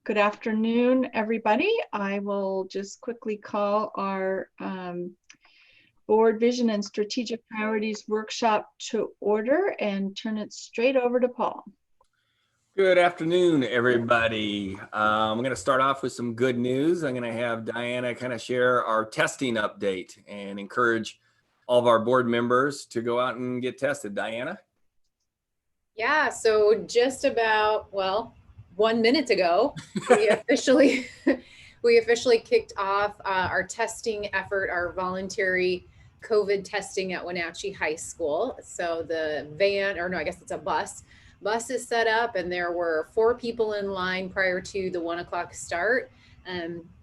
Good afternoon, everybody. I will just quickly call our Board Vision and Strategic Priorities Workshop to order and turn it straight over to Paul. Good afternoon, everybody. I'm going to start off with some good news. I'm going to have Diana kind of share our testing update and encourage all of our board members to go out and get tested. Diana? Yeah, so just about, 1 minute ago, we officially kicked off our testing effort, our voluntary COVID testing at Wenatchee High School. So the van, or no, I guess it's a bus is set up, and there were 4 people in line prior to the 1 o'clock start.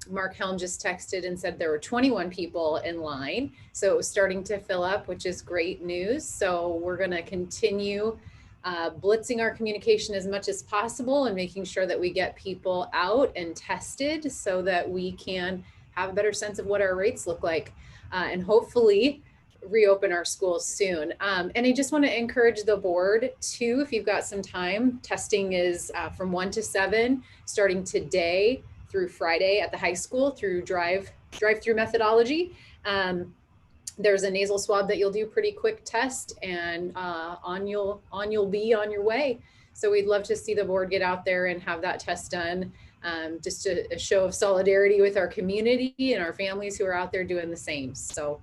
Mark Helm just texted and said there were 21 people in line. So it was starting to fill up, which is great news. So we're going to continue blitzing our communication as much as possible and making sure that we get people out and tested so that we can have a better sense of what our rates look like and hopefully reopen our schools soon. And I just want to encourage the board too, if you've got some time. Testing is from 1 to 7 starting today through Friday at the high school through drive-through methodology. There's a nasal swab that you'll do pretty quick test, and you'll be on your way. So we'd love to see the board get out there and have that test done. Just a show of solidarity with our community and our families who are out there doing the same. So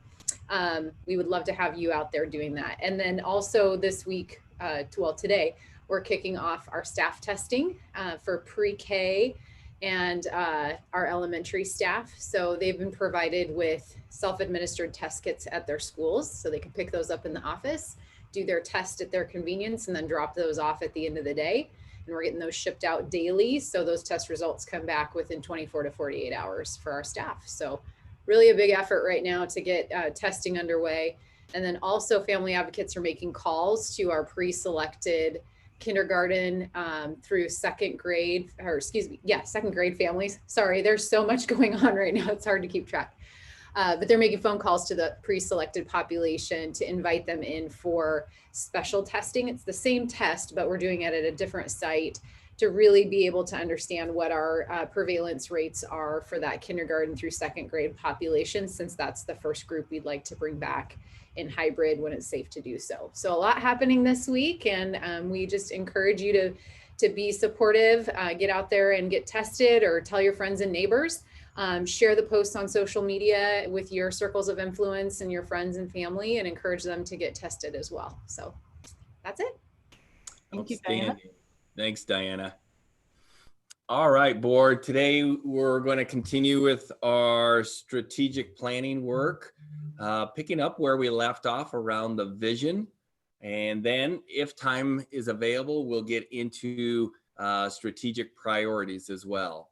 we would love to have you out there doing that. And then also this week, today, we're kicking off our staff testing for pre-K and our elementary staff. So they've been provided with self-administered test kits at their schools, so they can pick those up in the office, do their test at their convenience, and then drop those off at the end of the day. And we're getting those shipped out daily, so those test results come back within 24 to 48 hours for our staff. So really a big effort right now to get testing underway. And then also family advocates are making calls to our pre-selected kindergarten through second grade families. Sorry, there's so much going on right now. It's hard to keep track. But they're making phone calls to the pre-selected population to invite them in for special testing. It's the same test, but we're doing it at a different site to really be able to understand what our prevalence rates are for that kindergarten through second grade population, since that's the first group we'd like to bring back in hybrid when it's safe to do so. So a lot happening this week, and we just encourage you to be supportive, get out there and get tested, or tell your friends and neighbors. Share the posts on social media with your circles of influence and your friends and family, and encourage them to get tested as well. So that's it. Thank you, Diana. Thanks, Diana. All right, board. Today we're going to continue with our strategic planning work, picking up where we left off around the vision. And then if time is available, we'll get into strategic priorities as well.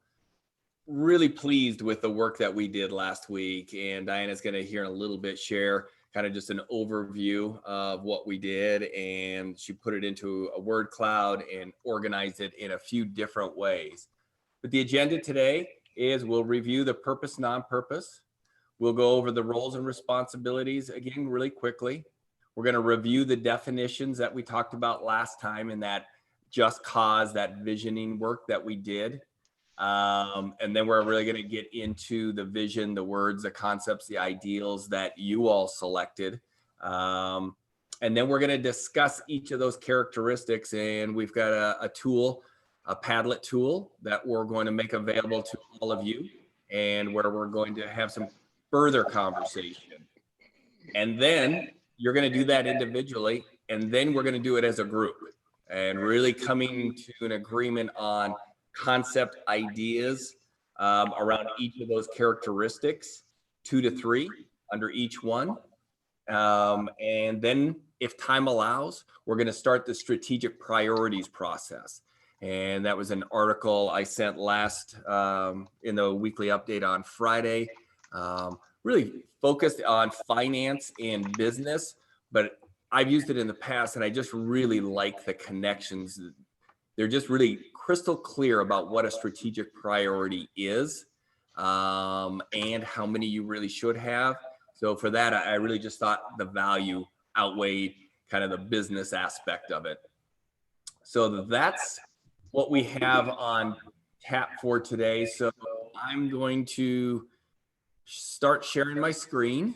Really pleased with the work that we did last week, and Diana's going to here in a little bit share kind of just an overview of what we did, and she put it into a word cloud and organized it in a few different ways. But the agenda today is we'll review the purpose, non-purpose. We'll go over the roles and responsibilities again really quickly. We're going to review the definitions that we talked about last time in that just cause, that visioning work that we did. And then we're really going to get into the vision, the words, the concepts, the ideals that you all selected. And then we're going to discuss each of those characteristics. And we've got a tool, a Padlet tool that we're going to make available to all of you, and where we're going to have some further conversation. And then you're going to do that individually, and then we're going to do it as a group, and really coming to an agreement on concept ideas around each of those characteristics, 2 to 3 under each one. And then if time allows, we're going to start the strategic priorities process. And that was an article I sent last in the weekly update on Friday, really focused on finance and business, but I've used it in the past and I just really like the connections. They're just really crystal clear about what a strategic priority is and how many you really should have. So for that, I really just thought the value outweighed kind of the business aspect of it. So that's what we have on recap for today. So I'm going to start sharing my screen.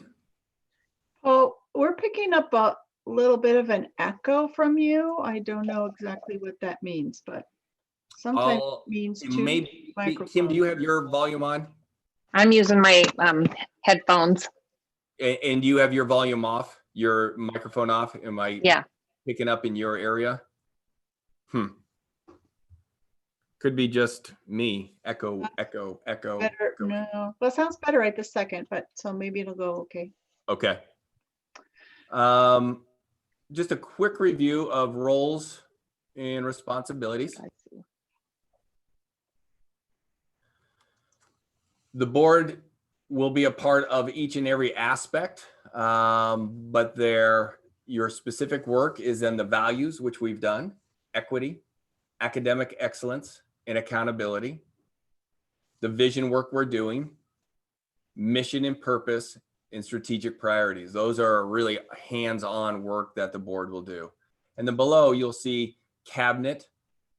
Oh, we're picking up a little bit of an echo from you. I don't know exactly what that means, but sometimes it means two Maybe, microphones. Kim, do you have your volume on? I'm using my headphones. And you have your volume off, your microphone off? Am I picking up in your area? Could be just me. Echo, echo, echo. Better, echo. no, well, it sounds better right this second, but so maybe it'll go okay. Okay. Just a quick review of roles and responsibilities. I see. The board will be a part of each and every aspect, but your specific work is in the values, which we've done: equity, academic excellence, and accountability. The vision work we're doing, mission and purpose, and strategic priorities. Those are really hands-on work that the board will do. And then below, you'll see cabinet,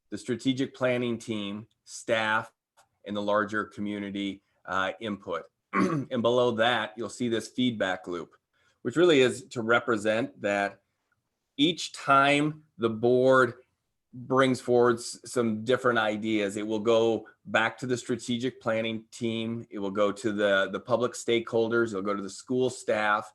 the strategic planning team, staff, and the larger community input. And below that, you'll see this feedback loop, which really is to represent that each time the board brings forward some different ideas, it will go back to the strategic planning team. It will go to the public stakeholders. It'll go to the school staff,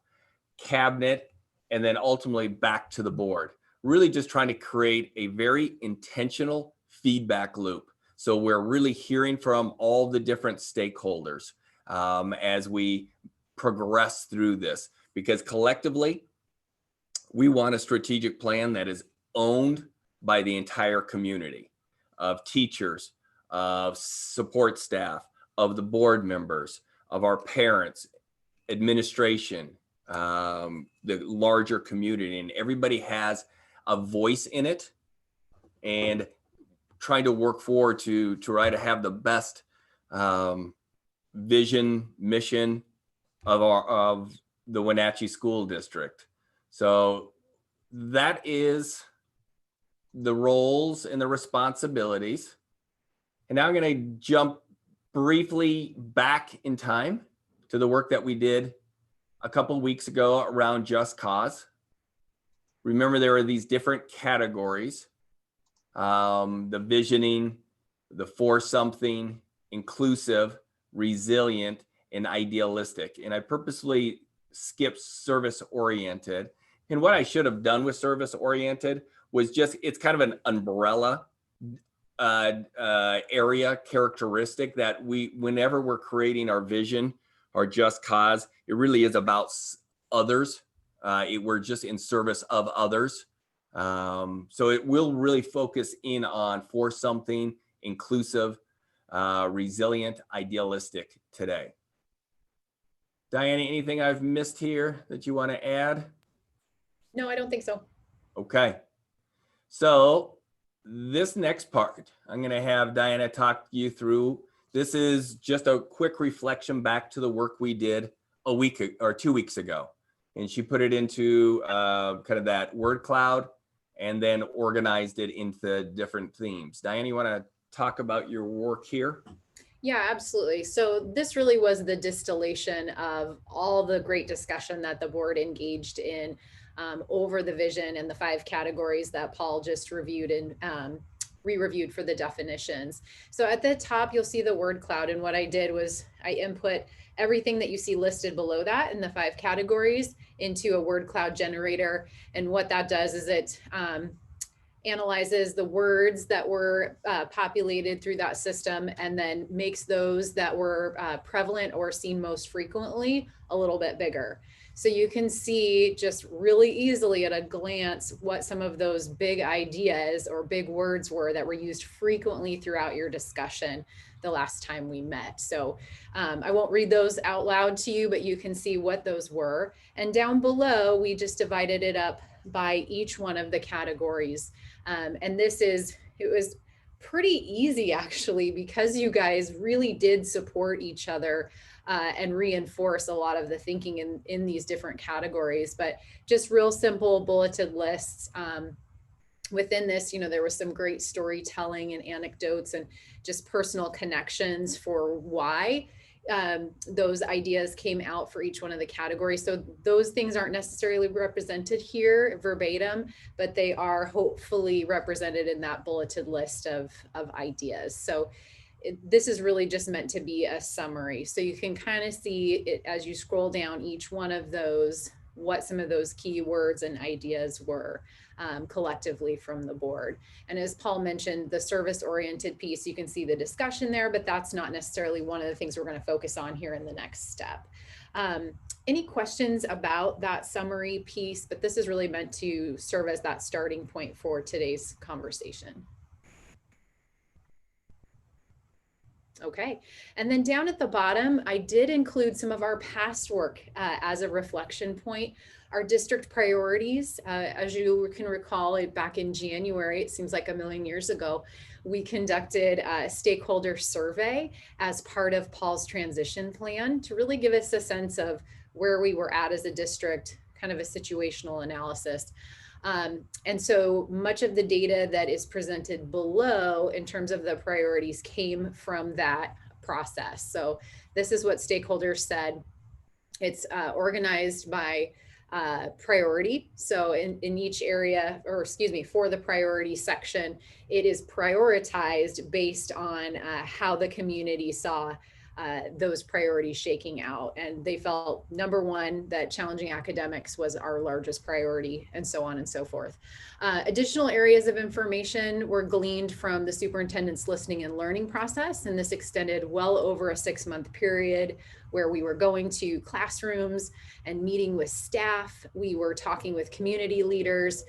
cabinet, and then ultimately back to the board. Really just trying to create a very intentional feedback loop. So we're really hearing from all the different stakeholders as we progress through this, because collectively, we want a strategic plan that is owned by the entire community of teachers, of support staff, of the board members, of our parents, administration, the larger community, and everybody has a voice in it, and trying to work forward to try to have the best vision, mission of the Wenatchee School District. So that is the roles and the responsibilities. And now I'm going to jump briefly back in time to the work that we did a couple weeks ago around Just Cause. Remember, there are these different categories: the visioning, the for something, inclusive, resilient, and idealistic. And I purposely skipped service oriented. And what I should have done with service oriented was just, it's kind of an umbrella area characteristic that whenever we're creating our vision, our Just Cause, it really is about others. We're just in service of others. So it will really focus in on for something, inclusive, resilient, idealistic today. Diana, anything I've missed here that you want to add? No, I don't think so. Okay. So this next part, I'm going to have Diana talk you through. This is just a quick reflection back to the work we did a week or 2 weeks ago. And she put it into kind of that word cloud and then organized it into different themes. Diana, you want to talk about your work here? Yeah, absolutely. So this really was the distillation of all the great discussion that the board engaged in over the vision and the 5 categories that Paul just reviewed and re-reviewed for the definitions. So at the top, you'll see the word cloud. And what I did was I input everything that you see listed below that in the 5 categories into a word cloud generator. And what that does is it analyzes the words that were populated through that system and then makes those that were prevalent or seen most frequently a little bit bigger. So you can see just really easily at a glance what some of those big ideas or big words were that were used frequently throughout your discussion the last time we met. So I won't read those out loud to you, but you can see what those were. And down below, we just divided it up by each one of the categories. And it was pretty easy actually, because you guys really did support each other and reinforce a lot of the thinking in these different categories, but just real simple bulleted lists within this, there was some great storytelling and anecdotes and just personal connections for why those ideas came out for each one of the categories. So those things aren't necessarily represented here verbatim, but they are hopefully represented in that bulleted list of ideas. So this is really just meant to be a summary. So you can kind of see it as you scroll down each one of those, what some of those keywords and ideas were collectively from the board. And as Paul mentioned, the service-oriented piece, you can see the discussion there, but that's not necessarily one of the things we're going to focus on here in the next step. Any questions about that summary piece? But this is really meant to serve as that starting point for today's conversation. Okay, and then down at the bottom, I did include some of our past work as a reflection point. Our district priorities, as you can recall, back in January, it seems like a million years ago, we conducted a stakeholder survey as part of Paul's transition plan to really give us a sense of where we were at as a district, kind of a situational analysis. And so much of the data that is presented below in terms of the priorities came from that process. So this is what stakeholders said. It's organized by priority. So in each area, or excuse me, for the priority section, it is prioritized based on how the community saw those priorities shaking out. And they felt, number one, that challenging academics was our largest priority, and so on and so forth. Additional areas of information were gleaned from the superintendent's listening and learning process. And this extended well over a 6-month period where we were going to classrooms and meeting with staff. We were talking with community leaders.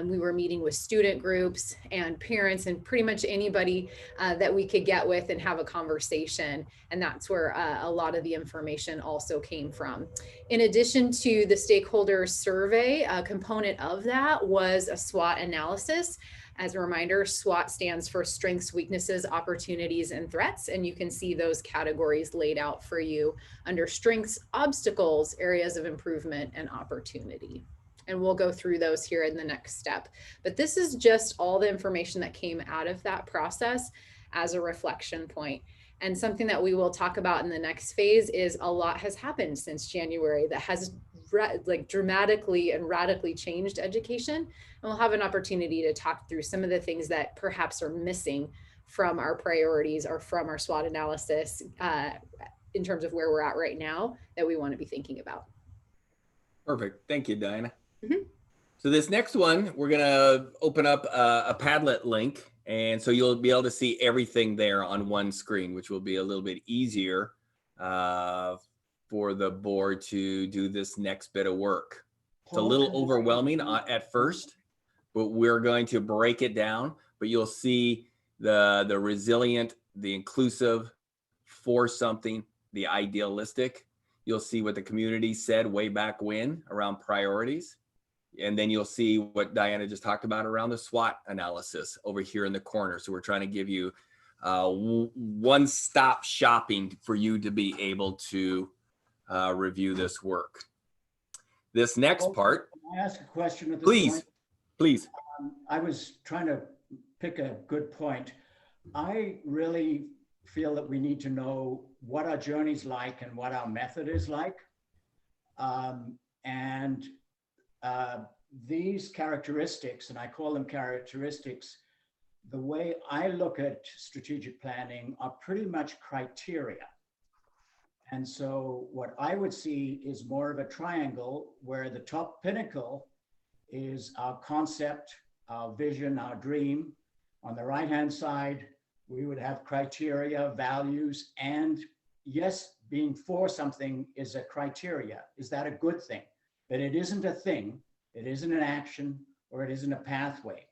We were meeting with student groups and parents and pretty much anybody that we could get with and have a conversation. And that's where a lot of the information also came from. In addition to the stakeholder survey, a component of that was a SWOT analysis. As a reminder, SWOT stands for strengths, weaknesses, opportunities, and threats. And you can see those categories laid out for you under strengths, obstacles, areas of improvement, and opportunity. And we'll go through those here in the next step. But this is just all the information that came out of that process as a reflection point. And something that we will talk about in the next phase is a lot has happened since January that has dramatically and radically changed education. And we'll have an opportunity to talk through some of the things that perhaps are missing from our priorities or from our SWOT analysis in terms of where we're at right now that we want to be thinking about. Perfect. Thank you, Diana. Mm-hmm. So this next one, we're going to open up a Padlet link. And so you'll be able to see everything there on one screen, which will be a little bit easier for the board to do this next bit of work. It's a little overwhelming at first, but we're going to break it down. But you'll see the resilient, the inclusive, for something, the idealistic. You'll see what the community said way back when around priorities. And then you'll see what Diana just talked about around the SWOT analysis over here in the corner. So we're trying to give you one-stop shopping for you to be able to review this work. This next part. Can I ask a question at this point? Please. I was trying to pick a good point. I really feel that we need to know what our journey's like and what our method is like. These characteristics, and I call them characteristics, the way I look at strategic planning are pretty much criteria. And so what I would see is more of a triangle where the top pinnacle is our concept, our vision, our dream. On the right-hand side, we would have criteria, values, and yes, being for something is a criteria. Is that a good thing? But it isn't a thing, it isn't an action, or it isn't a pathway.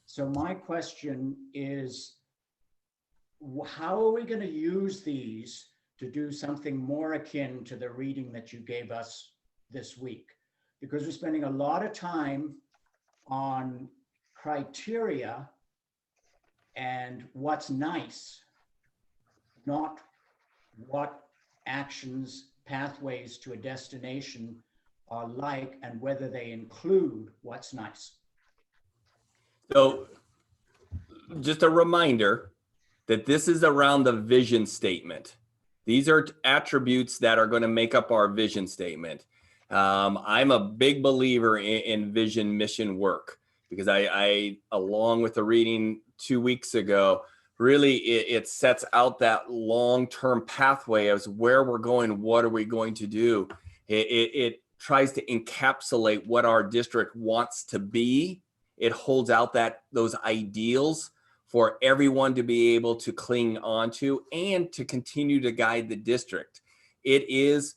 So my question is, how are we going to use these to do something more akin to the reading that you gave us this week? Because we're spending a lot of time on criteria and what's nice, not what actions, pathways to a destination are like and whether they include what's nice. So just a reminder that this is around the vision statement. These are attributes that are going to make up our vision statement. I'm a big believer in vision mission work because I along with the reading 2 weeks ago, really it sets out that long-term pathway as where we're going, what are we going to do. It tries to encapsulate what our district wants to be. It holds out those ideals for everyone to be able to cling on to and to continue to guide the district. It is,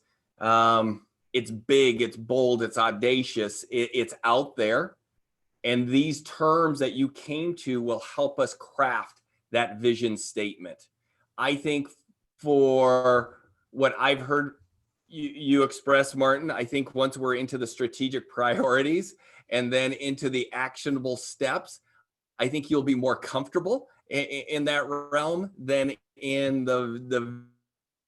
it's big, it's bold, it's audacious, it's out there. And these terms that you came to will help us craft that vision statement. I think for what I've heard you express, Martin, I think once we're into the strategic priorities and then into the actionable steps, I think you'll be more comfortable in that realm than in the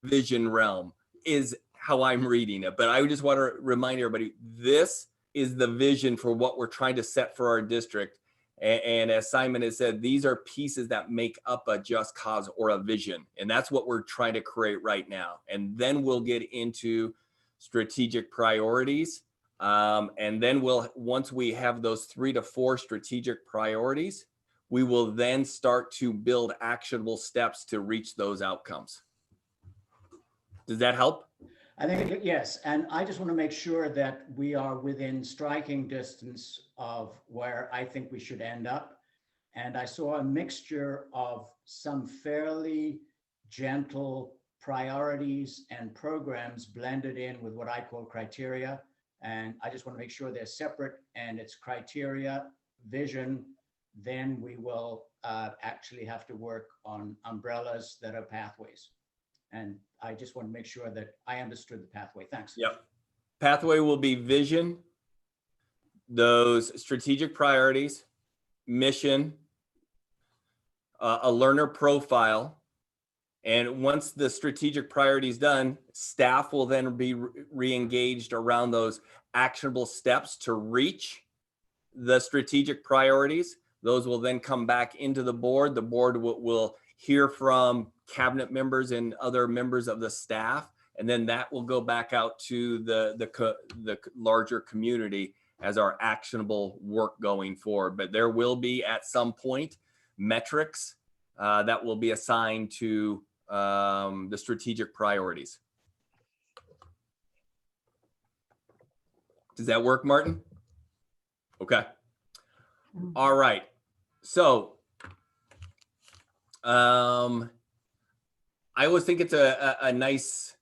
vision realm, is how I'm reading it. But I just want to remind everybody, this is the vision for what we're trying to set for our district. And as Simon has said, these are pieces that make up a just cause or a vision. And that's what we're trying to create right now. And then we'll get into strategic priorities. And then once we have those 3 to 4 strategic priorities, we will then start to build actionable steps to reach those outcomes. Does that help? I think, yes. And I just want to make sure that we are within striking distance of where I think we should end up. And I saw a mixture of some fairly gentle priorities and programs blended in with what I call criteria. And I just want to make sure they're separate and it's criteria, vision. Then we will actually have to work on umbrellas that are pathways. And I just want to make sure that I understood the pathway. Thanks. Yep. Pathway will be vision, those strategic priorities, mission, a learner profile. And once the strategic priority is done, staff will then be re-engaged around those actionable steps to reach the strategic priorities. Those will then come back into the board. The board will hear from cabinet members and other members of the staff, and then that will go back out to the larger community as our actionable work going forward. But there will be at some point metrics that will be assigned to the strategic priorities. Does that work, Martin? Okay. All right. So I always think it's a nice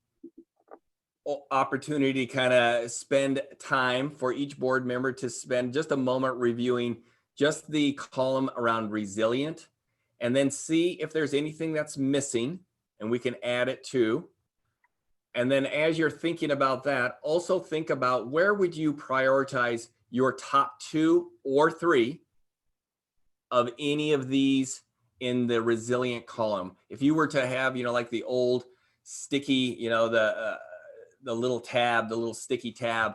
opportunity to kind of spend time for each board member to spend just a moment reviewing just the column around resilient, and then see if there's anything that's missing and we can add it to. And then as you're thinking about that, also think about where would you prioritize your top 2 or 3 of any of these in the resilient column. If you were to have, like the old sticky, the little tab, the little sticky tab,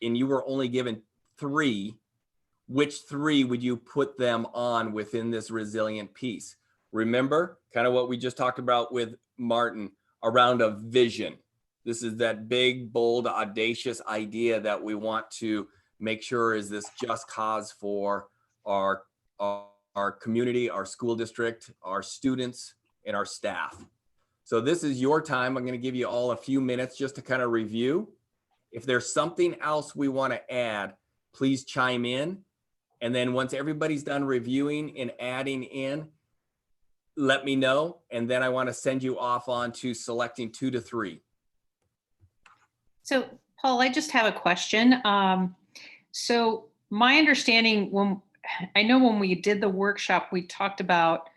and you were only given 3, which 3 would you put them on within this resilient piece? Remember kind of what we just talked about with Martin around a vision. This is that big, bold, audacious idea that we want to make sure is this just cause for our community, our school district, our students, and our staff. So this is your time. I'm going to give you all a few minutes just to kind of review. If there's something else we want to add, please chime in. And then once everybody's done reviewing and adding in, let me know. And then I want to send you off on to selecting 2 to 3. So Paul, I just have a question. So my understanding, when we did the workshop, we talked about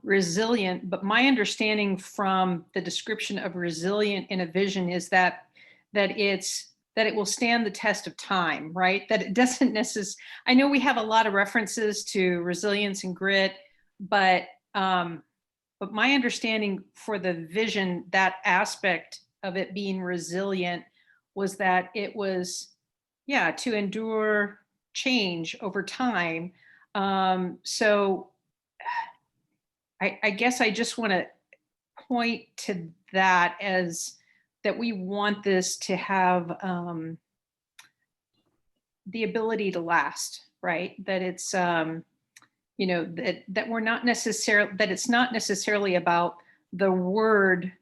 resilient, but my understanding from the description of resilient in a vision is that it will stand the test of time, right? That it doesn't necessarily, I know we have a lot of references to resilience and grit, but my understanding for the vision, that aspect of it being resilient was that it was, to endure change over time. So I guess I just want to point to that as that we want this to have the ability to last, right? That it's, you know, that we're not necessarily, that it's not necessarily about the word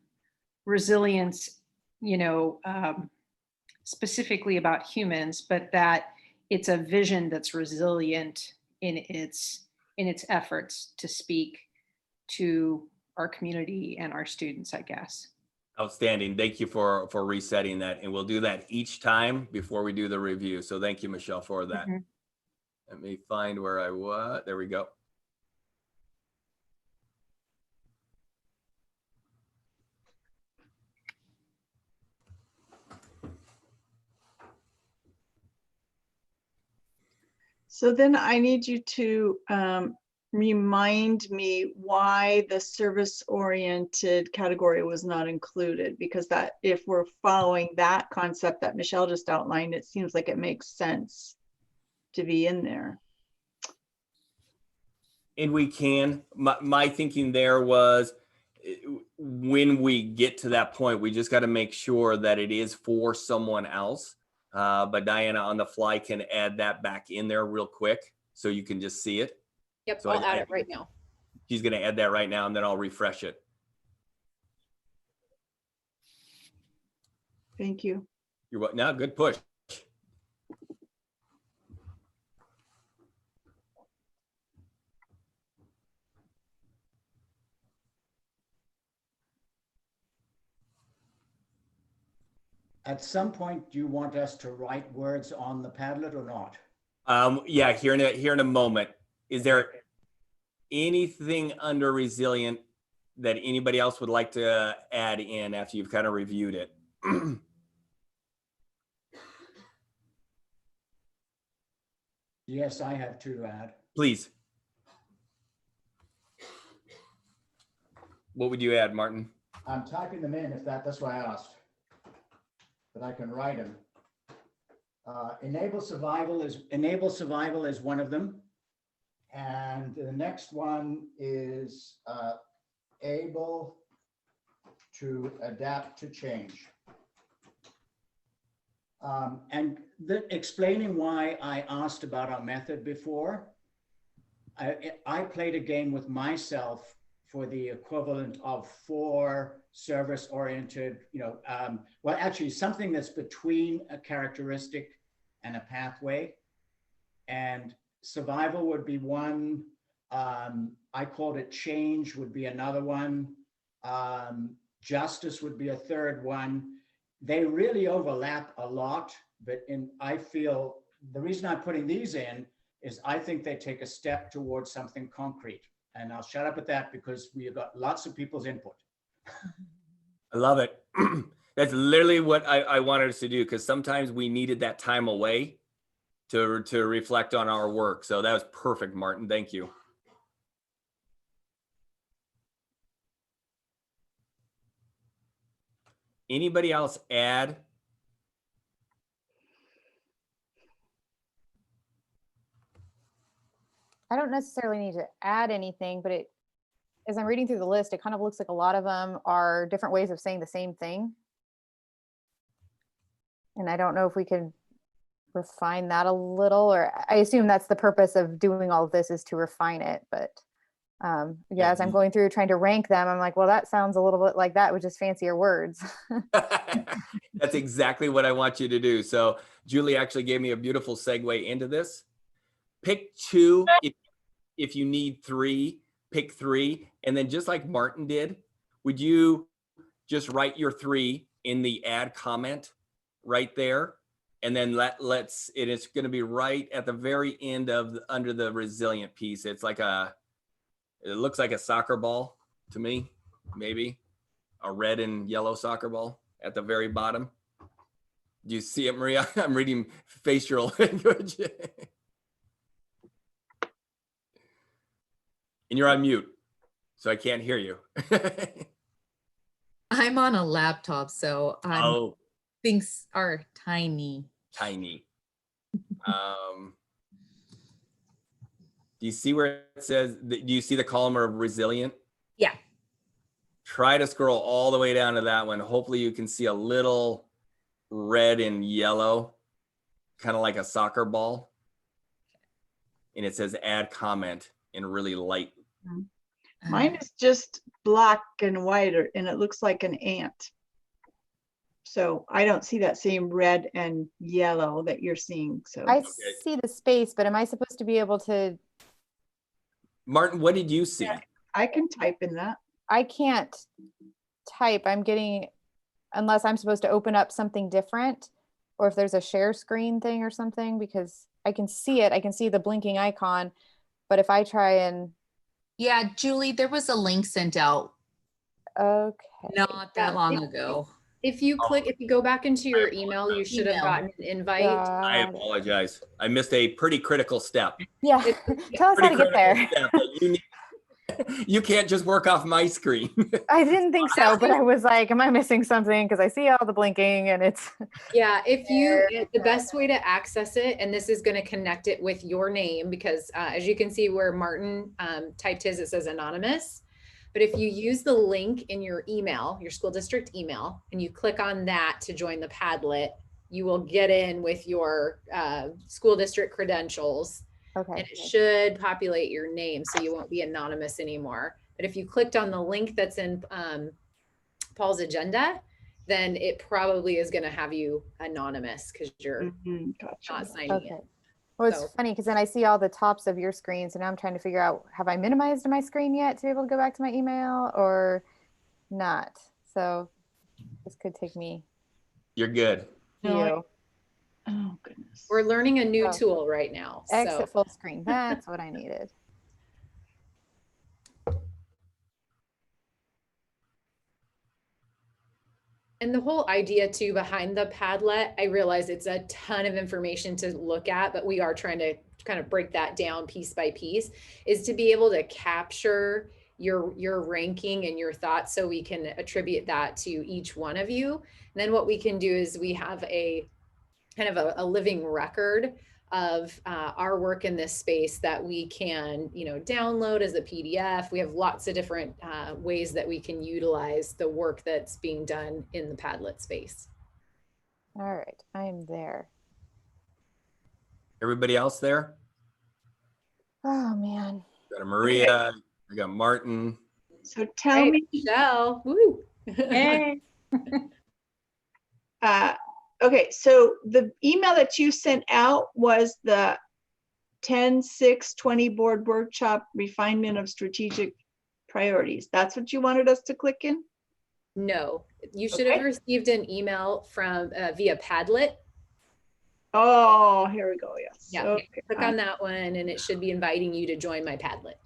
resilience, you know, specifically about humans, but that it's a vision that's resilient in its efforts to speak to our community and our students, I guess. Outstanding. Thank you for resetting that. And we'll do that each time before we do the review. So thank you, Michelle, for that. Mm-hmm. Let me find where I was. There we go. So then I need you to remind me why the service-oriented category was not included, because that if we're following that concept that Michelle just outlined, it seems like it makes sense to be in there. And we can, my thinking there was when we get to that point, we just got to make sure that it is for someone else. But Diana on the fly can add that back in there real quick so you can just see it. Yep, So I'll add it right now. She's going to add that right now and then I'll refresh it. Thank you. You're what now? Good push. At some point, do you want us to write words on the Padlet or not? Yeah, here in a moment. Is there anything under resilient that anybody else would like to add in after you've kind of reviewed it? Yes, I have two to add. Please. What would you add, Martin? I'm typing them in if that's why I asked. But I can write them. Enable survival is one of them. And the next one is able to adapt to change. And explaining why I asked about our method before, I played a game with myself for the equivalent of 4 service-oriented, well, actually something that's between a characteristic and a pathway. And survival would be one. I called it change would be another one. Justice would be a third one. They really overlap a lot, but I feel the reason I'm putting these in is I think they take a step towards something concrete. And I'll shut up at that because we've got lots of people's input. I love it. That's literally what I wanted us to do, because sometimes we needed that time away to reflect on our work. So that was perfect, Martin. Thank you. Anybody else add? I don't necessarily need to add anything, but as I'm reading through the list, it kind of looks like a lot of them are different ways of saying the same thing. And I don't know if we could refine that a little, or I assume that's the purpose of doing all of this is to refine it. But yeah, as I'm going through trying to rank them, I'm like, well, that sounds a little bit like that with just fancier words. That's exactly what I want you to do. So Julie actually gave me a beautiful segue into this. Pick 2 if you need 3, pick 3. And then just like Martin did, would you just write your 3 in the add comment right there? And then it's going to be right at the very end of under the resilient piece. It's like it looks like a soccer ball to me, maybe a red and yellow soccer ball at the very bottom. Do you see it, Maria? I'm reading facial language. And you're on mute, so I can't hear you. I'm on a laptop, so things are tiny. Tiny. Do you see where it says, do you see the column of resilient? Yeah. Try to scroll all the way down to that one. Hopefully you can see a little red and yellow, kind of like a soccer ball. And it says add comment in really light. Mine is just black and white, and it looks like an ant. So I don't see that same red and yellow that you're seeing. So I see the space, but am I supposed to be able to? Martin, what did you see? I can type in that. I can't type. I'm getting, unless I'm supposed to open up something different, or if there's a share screen thing or something, because I can see it. I can see the blinking icon, but if I try and. Yeah, Julie, there was a link sent out Okay. not that long ago. If you click, if you go back into your email, you should have gotten an invite. I apologize. I missed a pretty critical step. Yeah, tell us how to get there. You can't just work off my screen. I didn't think so, but I was like, am I missing something? Because I see all the blinking and it's. Yeah, if you, the best way to access it, and this is going to connect it with your name, because as you can see where Martin typed his, it says anonymous. But if you use the link in your email, your school district email, and you click on that to join the Padlet, you will get in with your school district credentials. Okay. And it should populate your name so you won't be anonymous anymore. But if you clicked on the link that's in Paul's agenda, then it probably is going to have you anonymous because you're not signing in. Well, it's funny because then I see all the tops of your screen. So now I'm trying to figure out, have I minimized my screen yet to be able to go back to my email or not? So this could take me. You're good. Oh, goodness. We're learning a new tool right now. Exit full screen. That's what I needed. And the whole idea too behind the Padlet, I realize it's a ton of information to look at, but we are trying to kind of break that down piece by piece, is to be able to capture your ranking and your thoughts so we can attribute that to each one of you. And then what we can do is we have a kind of a living record of our work in this space that we can, download as a PDF. We have lots of different ways that we can utilize the work that's being done in the Padlet space. All right, I am there. Everybody else there? Oh man. We got a Maria, we got Martin. So tell me, Michelle. Woo. Hey. Okay, so the email that you sent out was the 10/6/20 board workshop refinement of strategic priorities. That's what you wanted us to click in? No, you should have received an email from via Padlet. Oh, here we go. Yes. Yeah. Okay. Click on that one and it should be inviting you to join my Padlet.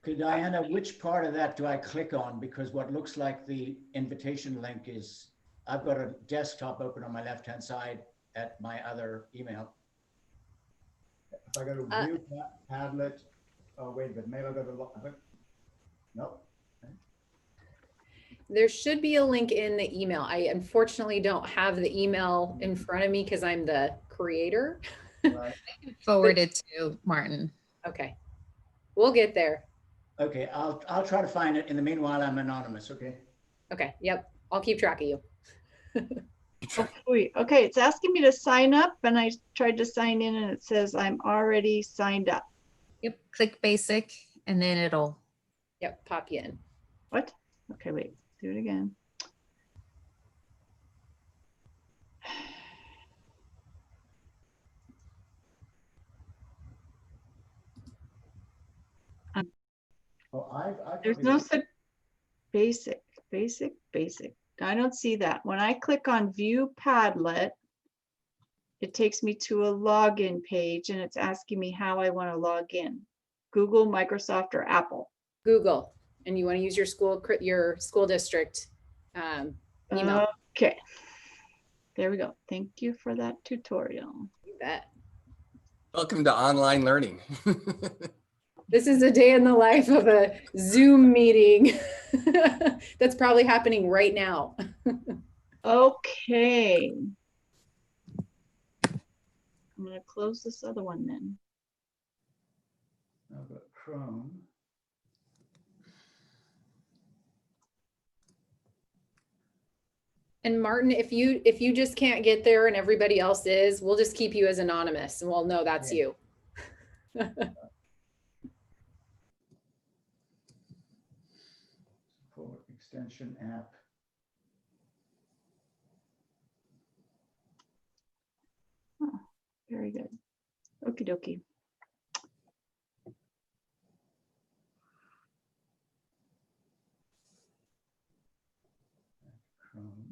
Okay, Diana, which part of that do I click on? Because what looks like the invitation link is, I've got a desktop open on my left-hand side at my other email. If I go to view Padlet, oh wait, but maybe I'll go to, nope. Okay. There should be a link in the email. I unfortunately don't have the email in front of me because I'm the creator. Right. Forward it to Martin. Okay, we'll get there. Okay, I'll try to find it. In the meanwhile, I'm anonymous, okay? Okay, yep, I'll keep track of you. Okay, it's asking me to sign up and I tried to sign in and it says I'm already signed up. Yep, click basic and then it'll. Yep, pop you in. What? Okay, wait, do it again. Oh, There's no such basic. I don't see that. When I click on view Padlet, it takes me to a login page and it's asking me how I want to log in. Google, Microsoft, or Apple. Google, and you want to use your school district email. Okay, there we go. Thank you for that tutorial. You bet. Welcome to online learning. This is a day in the life of a Zoom meeting that's probably happening right now. Okay. I'm going to close this other one then. I've got Chrome. And Martin, if you just can't get there and everybody else is, we'll just keep you as anonymous and we'll know that's you. Support extension app. Oh, very good. Okie dokie. Chrome.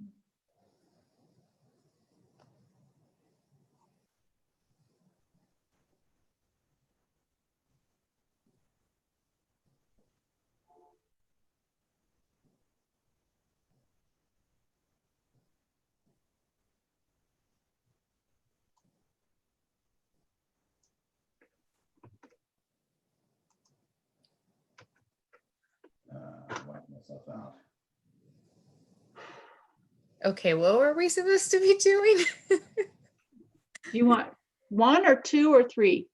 Wipe myself out. Okay, what were we supposed to be doing? You want 1 or 2 or 3?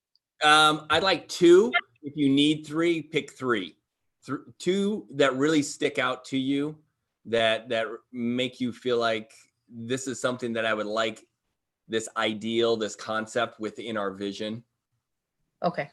I'd like 2. If you need 3, pick 3. 2 that really stick out to you, that make you feel like this is something that I would like, this ideal, this concept within our vision. Okay.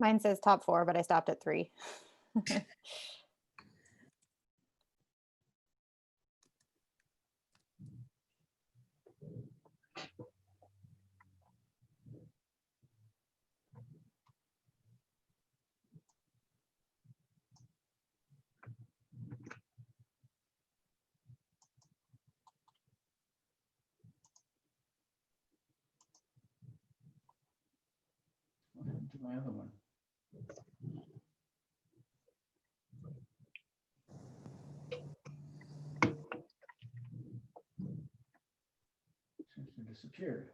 Mine says top 4, but I stopped at 3. What happened to my other one? Seems to have disappeared.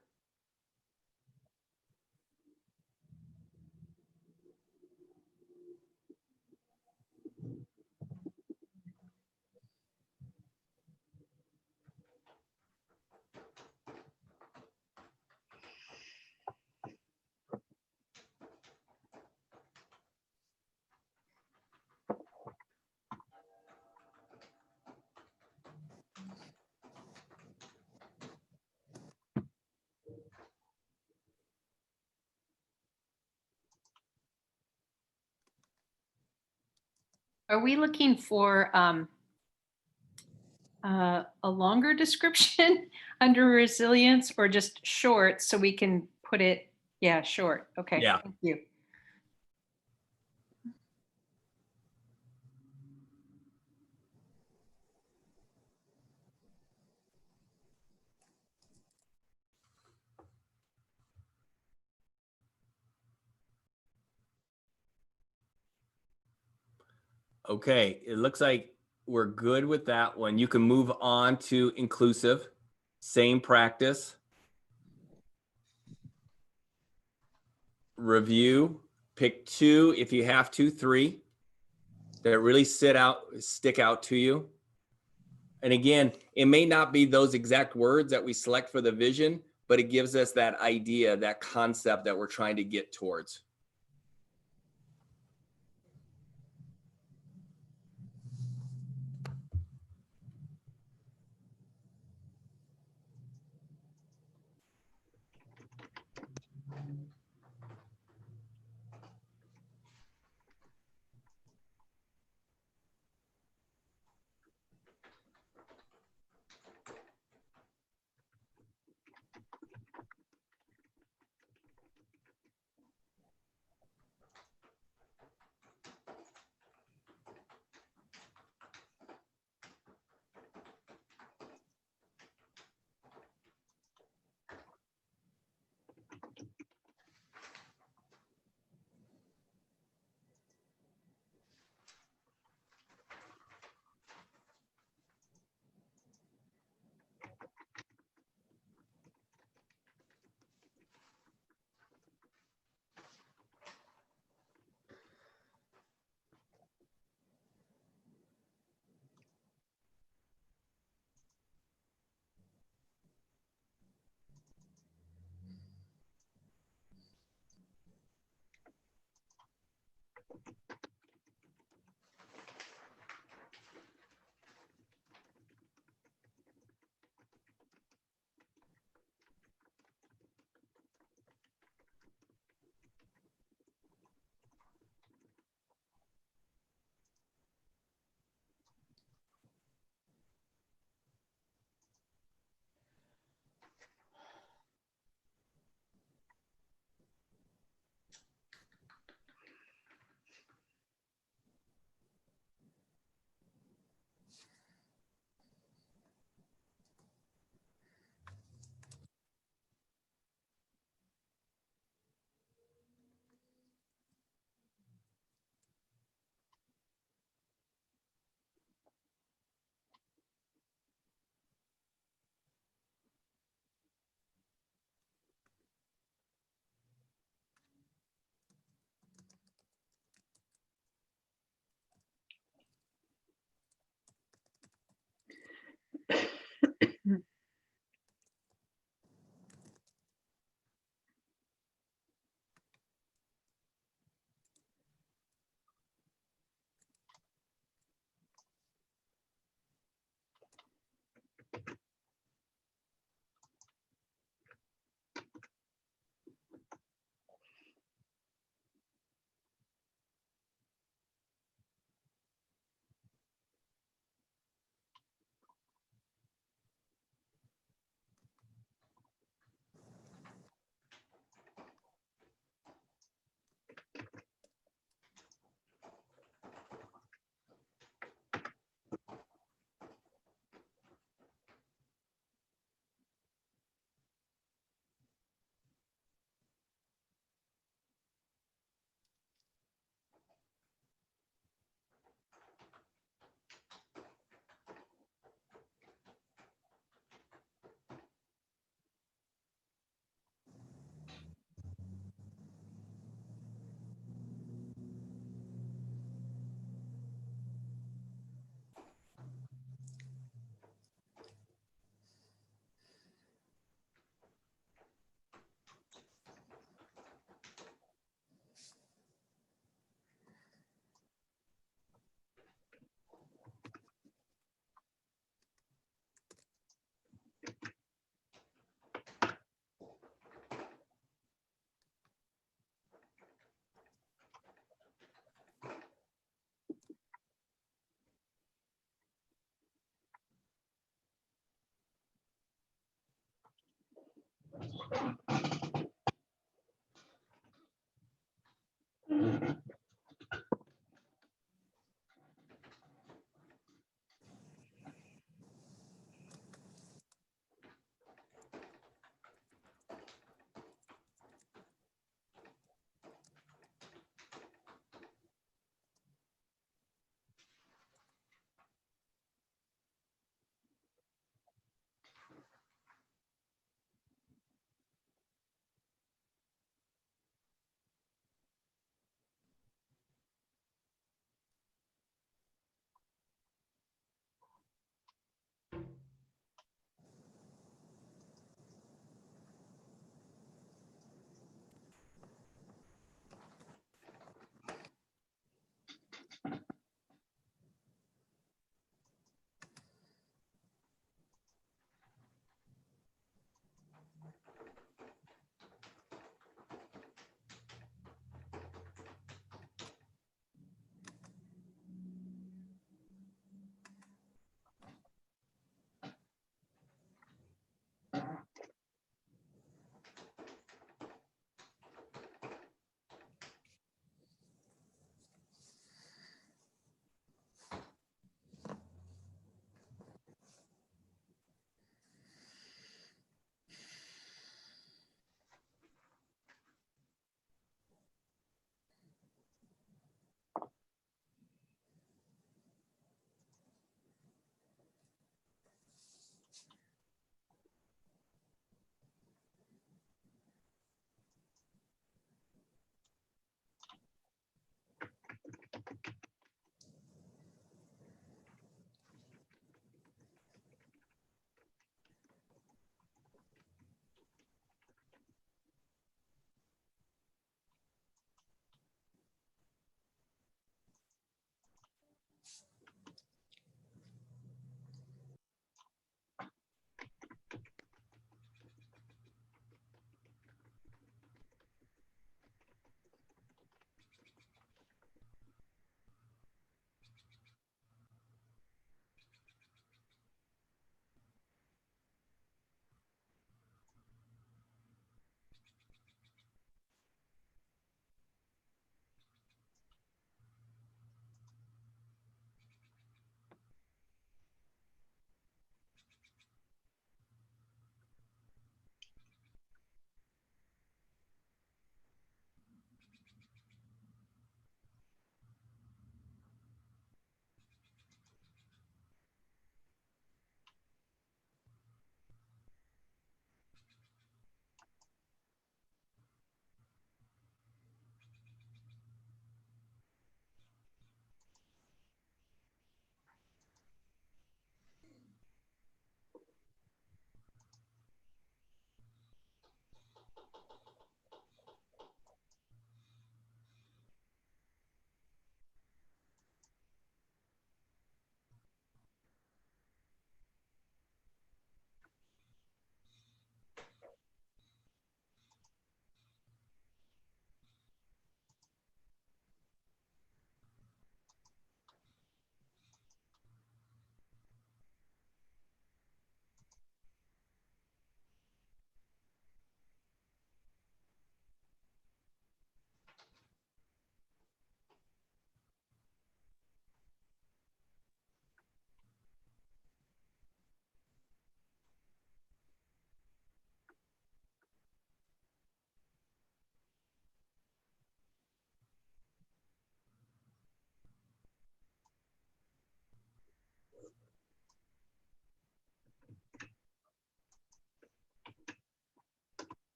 Are we looking for a longer description under resilience, or just short so we can put it? Yeah, short. Okay. Yeah. Thank you. Okay, it looks like we're good with that one. You can move on to inclusive. Same practice. Review. Pick 2 if you have to, 3 that really stick out to you. And again, it may not be those exact words that we select for the vision, but it gives us that idea, that concept that we're trying to get towards.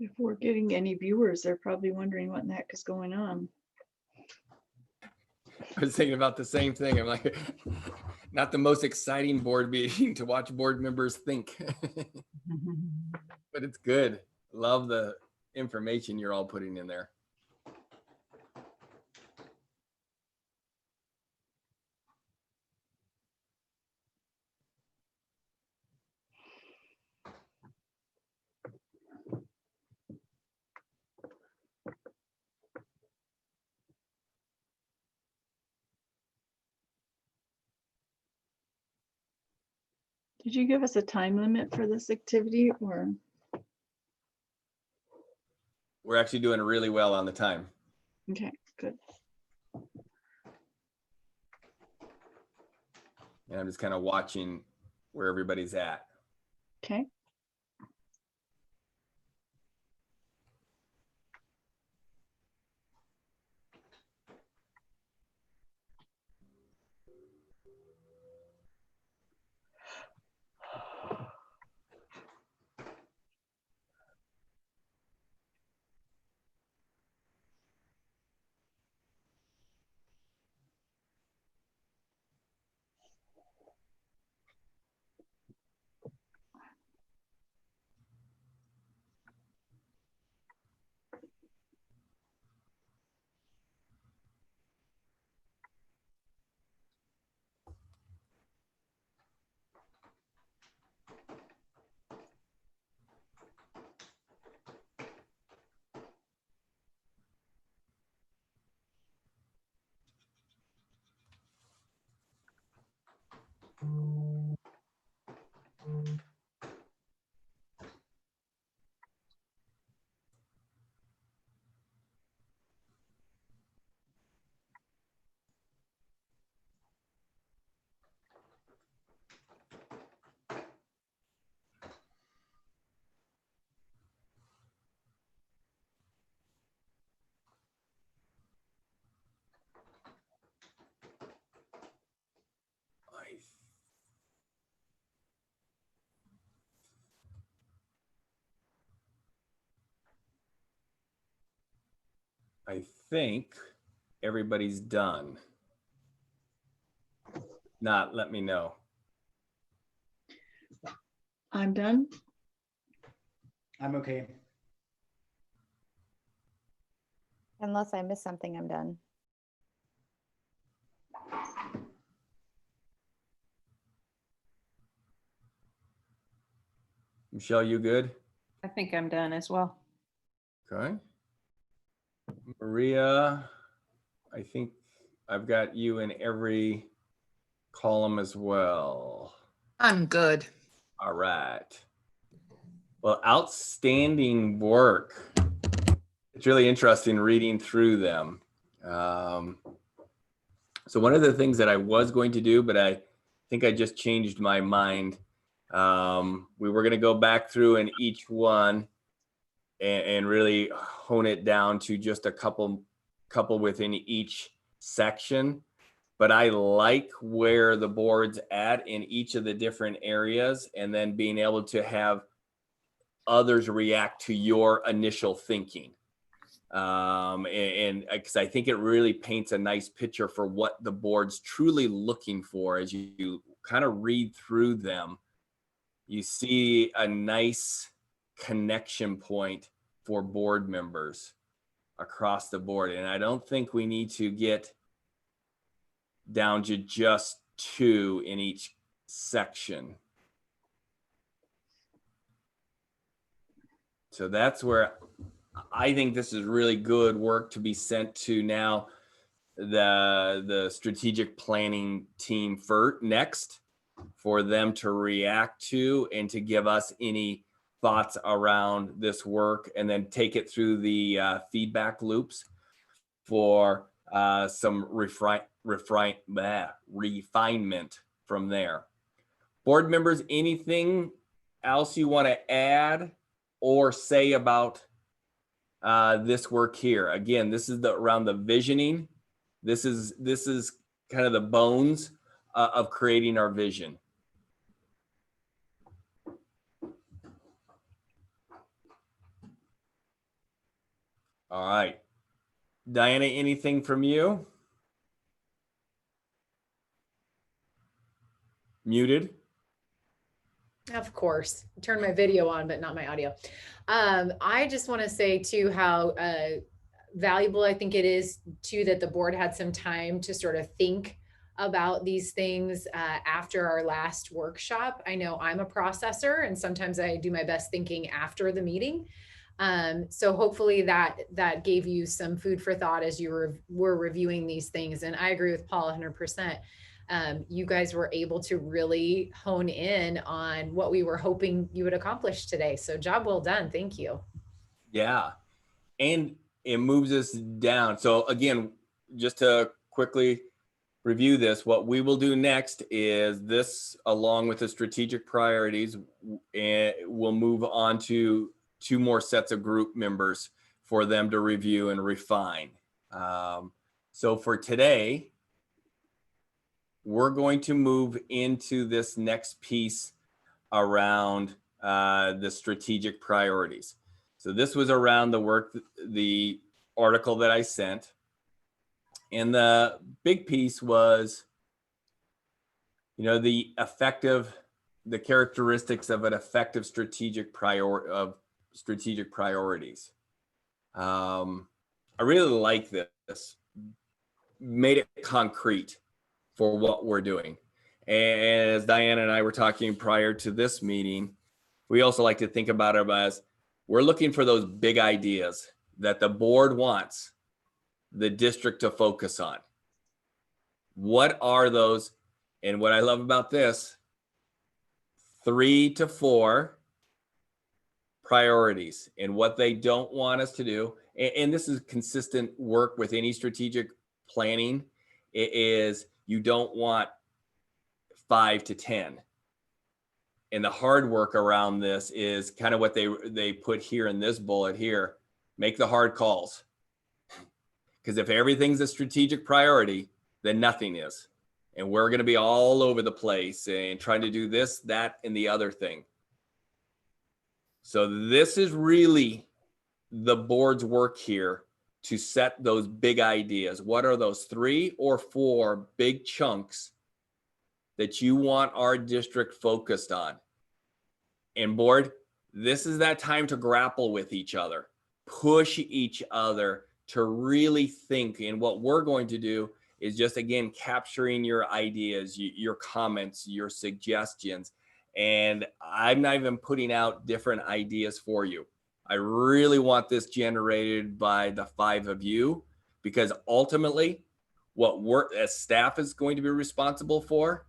If we're getting any viewers, they're probably wondering what in the heck is going on. I was thinking about the same thing. I'm like, not the most exciting board meeting to watch board members think, but it's good. Love the information you're all putting in there. Did you give us a time limit for this activity, or? We're actually doing really well on the time. Okay, good. And I'm just kind of watching where everybody's at. Okay. I think everybody's done. Not, let me know. I'm done. I'm okay. Unless I miss something, I'm done. Michelle, you good? I think I'm done as well. Okay. Maria, I think I've got you in every column as well. I'm good. All right. Well, outstanding work. It's really interesting reading through them. So one of the things that I was going to do, but I think I just changed my mind. We were going to go back through in each one and really hone it down to just a couple within each section. But I like where the board's at in each of the different areas, and then being able to have others react to your initial thinking. And because I think it really paints a nice picture for what the board's truly looking for as you kind of read through them. You see a nice connection point for board members across the board. And I don't think we need to get down to just 2 in each section. So that's where I think this is really good work to be sent to now the strategic planning team next, for them to react to and to give us any thoughts around this work, and then take it through the feedback loops for some refinement from there. Board members, anything else you want to add or say about this work here? Again, this is around the visioning. This is kind of the bones of creating our vision. All right. Diana, anything from you? Muted. Of course, turn my video on, but not my audio. I just want to say too how valuable I think it is too that the board had some time to sort of think about these things after our last workshop. I know I'm a processor and sometimes I do my best thinking after the meeting. So hopefully that gave you some food for thought as you were reviewing these things. And I agree with Paul 100%. You guys were able to really hone in on what we were hoping you would accomplish today. So job well done. Thank you. Yeah. And it moves us down. So again, just to quickly review this, what we will do next is this, along with the strategic priorities, and we'll move on to 2 more sets of group members for them to review and refine. So for today, we're going to move into this next piece around the strategic priorities. So this was around the article that I sent. And the big piece was, the characteristics of an effective strategic priorities. I really like this. Made it concrete for what we're doing. And as Diana and I were talking prior to this meeting, we also like to think about it as we're looking for those big ideas that the board wants the district to focus on. What are those? And what I love about this, 3 to 4 priorities and what they don't want us to do. And this is consistent work with any strategic planning. It is, you don't want 5 to 10. And the hard work around this is kind of what they put here in this bullet here. Make the hard calls. Because if everything's a strategic priority, then nothing is. And we're going to be all over the place and trying to do this, that, and the other thing. So this is really the board's work here to set those big ideas. What are those 3 or 4 big chunks that you want our district focused on? And board, this is that time to grapple with each other, push each other to really think. And what we're going to do is just, again, capturing your ideas, your comments, your suggestions. And I'm not even putting out different ideas for you. I really want this generated by the 5 of you, because ultimately what we're as staff is going to be responsible for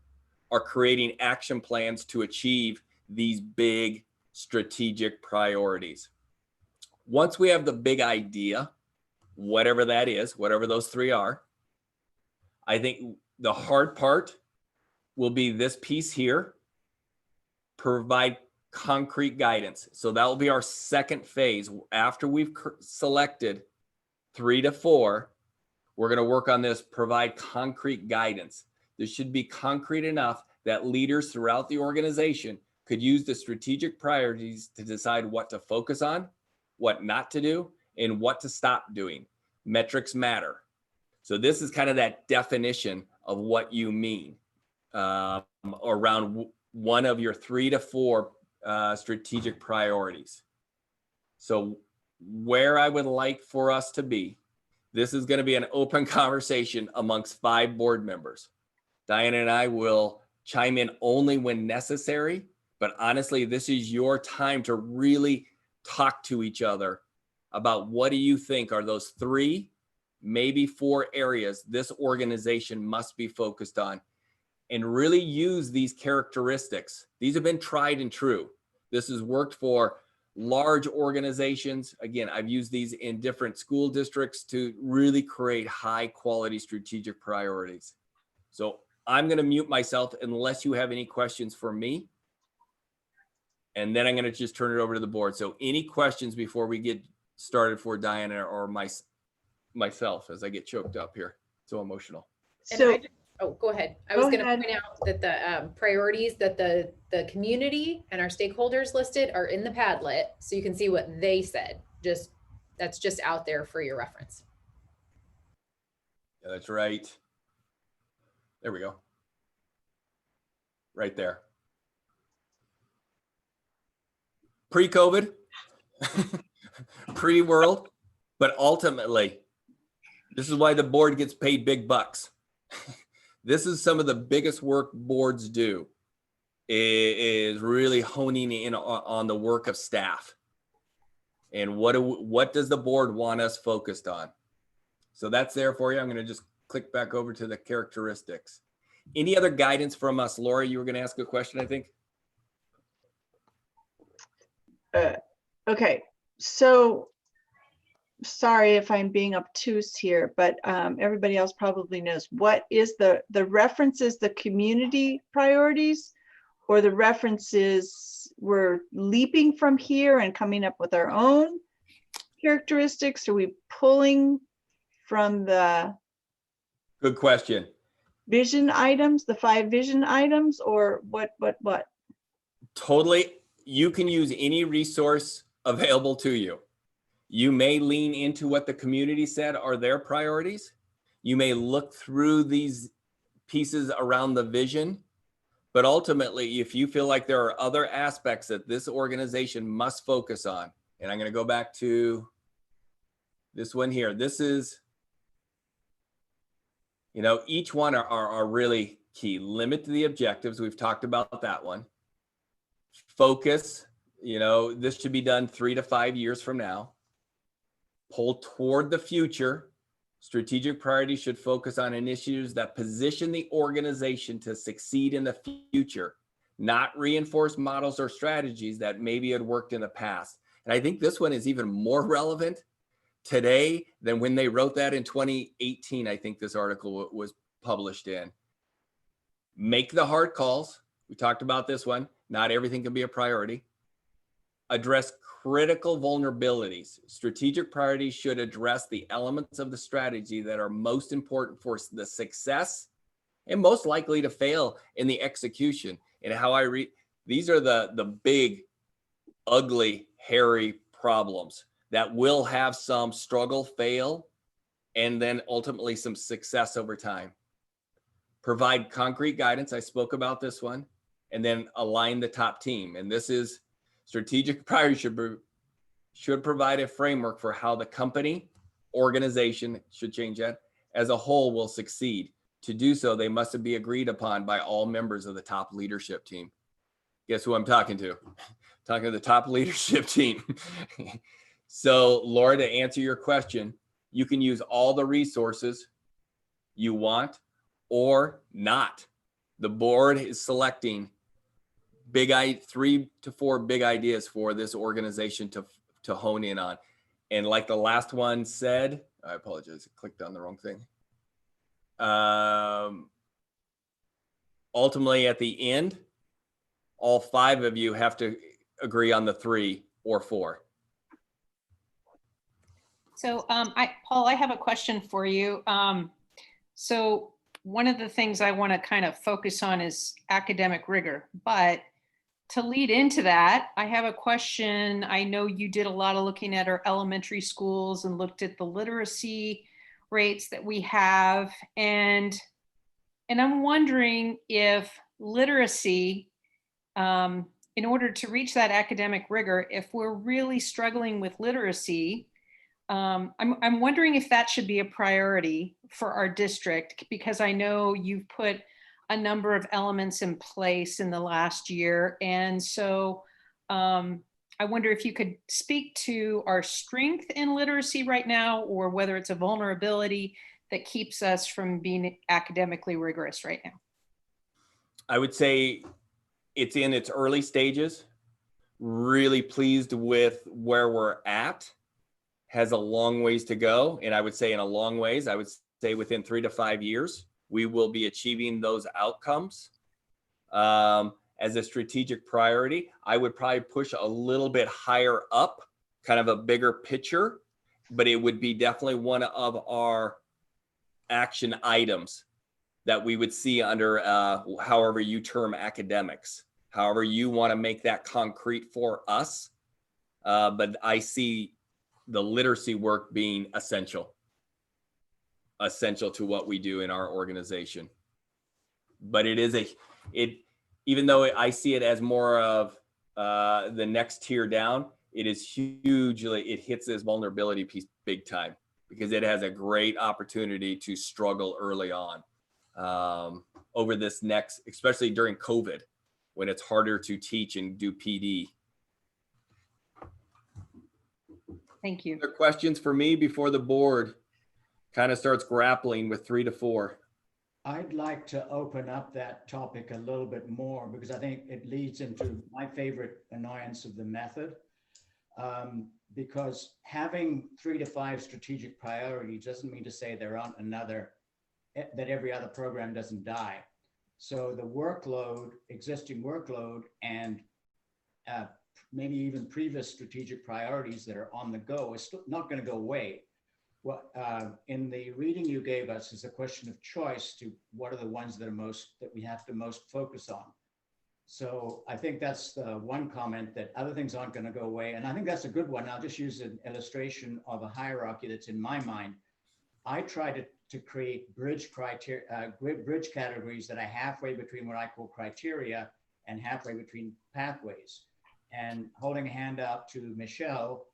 are creating action plans to achieve these big strategic priorities. Once we have the big idea, whatever that is, whatever those 3 are, I think the hard part will be this piece here, provide concrete guidance. So that will be our second phase. After we've selected 3 to 4, we're going to work on this, provide concrete guidance. This should be concrete enough that leaders throughout the organization could use the strategic priorities to decide what to focus on, what not to do, and what to stop doing. Metrics matter. So this is kind of that definition of what you mean around one of your 3 to 4 strategic priorities. So where I would like for us to be, this is going to be an open conversation amongst 5 board members. Diana and I will chime in only when necessary, but honestly, this is your time to really talk to each other about what do you think are those 3, maybe 4 areas this organization must be focused on, and really use these characteristics. These have been tried and true. This has worked for large organizations. Again, I've used these in different school districts to really create high quality strategic priorities. So I'm going to mute myself unless you have any questions for me. And then I'm going to just turn it over to the board. So any questions before we get started for Diana or myself as I get choked up here. So emotional. So, go ahead. I was going to point out that the priorities that the community and our stakeholders listed are in the Padlet. So you can see what they said. Just that's just out there for your reference. Yeah, that's right. There we go. Right there. Pre-COVID, pre-world, but ultimately, this is why the board gets paid big bucks. This is some of the biggest work boards do, is really honing in on the work of staff. And what does the board want us focused on? So that's there for you. I'm going to just click back over to the characteristics. Any other guidance from us? Laura, you were going to ask a question, I think. Okay, so sorry if I'm being obtuse here, but everybody else probably knows. What is the references, the community priorities, or the references we're leaping from here and coming up with our own characteristics? Are we pulling from the Good question. vision items, the 5 vision items, or what? Totally. You can use any resource available to you. You may lean into what the community said are their priorities. You may look through these pieces around the vision, but ultimately, if you feel like there are other aspects that this organization must focus on, and I'm going to go back to this one here. This is, each one are really key. Limit the objectives. We've talked about that one. Focus, this should be done 3 to 5 years from now. Pull toward the future. Strategic priorities should focus on initiatives that position the organization to succeed in the future, not reinforce models or strategies that maybe had worked in the past. And I think this one is even more relevant today than when they wrote that in 2018. I think this article was published in. Make the hard calls. We talked about this one. Not everything can be a priority. Address critical vulnerabilities. Strategic priorities should address the elements of the strategy that are most important for the success and most likely to fail in the execution. And how I read, these are the big, ugly, hairy problems that will have some struggle, fail, and then ultimately some success over time. Provide concrete guidance. I spoke about this one. And then align the top team. And this is strategic priorities should provide a framework for how the company, organization, should change that, as a whole will succeed. To do so, they must be agreed upon by all members of the top leadership team. Guess who I'm talking to? Talking to the top leadership team. So, Laura, to answer your question, you can use all the resources you want or not. The board is selecting 3 to 4 big ideas for this organization to hone in on. And like the last one said, I apologize, I clicked on the wrong thing. Ultimately, at the end, all 5 of you have to agree on the 3 or 4. So Paul, I have a question for you. So one of the things I want to kind of focus on is academic rigor, but to lead into that, I have a question. I know you did a lot of looking at our elementary schools and looked at the literacy rates that we have. And I'm wondering if literacy, in order to reach that academic rigor, if we're really struggling with literacy, I'm wondering if that should be a priority for our district, because I know you've put a number of elements in place in the last year. And so I wonder if you could speak to our strength in literacy right now, or whether it's a vulnerability that keeps us from being academically rigorous right now. I would say it's in its early stages. Really pleased with where we're at. Has a long ways to go. And I would say in a long ways, I would say within 3 to 5 years, we will be achieving those outcomes. As a strategic priority, I would probably push a little bit higher up, kind of a bigger picture, but it would be definitely one of our action items that we would see under however you term academics, however you want to make that concrete for us. But I see the literacy work being essential to what we do in our organization. But it is even though I see it as more of the next tier down, it is hugely, it hits this vulnerability piece big time, because it has a great opportunity to struggle early on over this next, especially during COVID, when it's harder to teach and do PD. Thank you. Other questions for me before the board kind of starts grappling with 3 to 4? I'd like to open up that topic a little bit more, because I think it leads into my favorite annoyance of the method. Because having 3 to 5 strategic priorities doesn't mean to say there aren't that every other program doesn't die. So the workload, existing workload, and maybe even previous strategic priorities that are on the go is still not going to go away. What in the reading you gave us is a question of choice to what are the ones that we have to most focus on. So I think that's the one comment, that other things aren't going to go away. And I think that's a good one. I'll just use an illustration of a hierarchy that's in my mind. I try to create bridge categories that are halfway between what I call criteria and halfway between pathways. And holding a hand out to Michelle,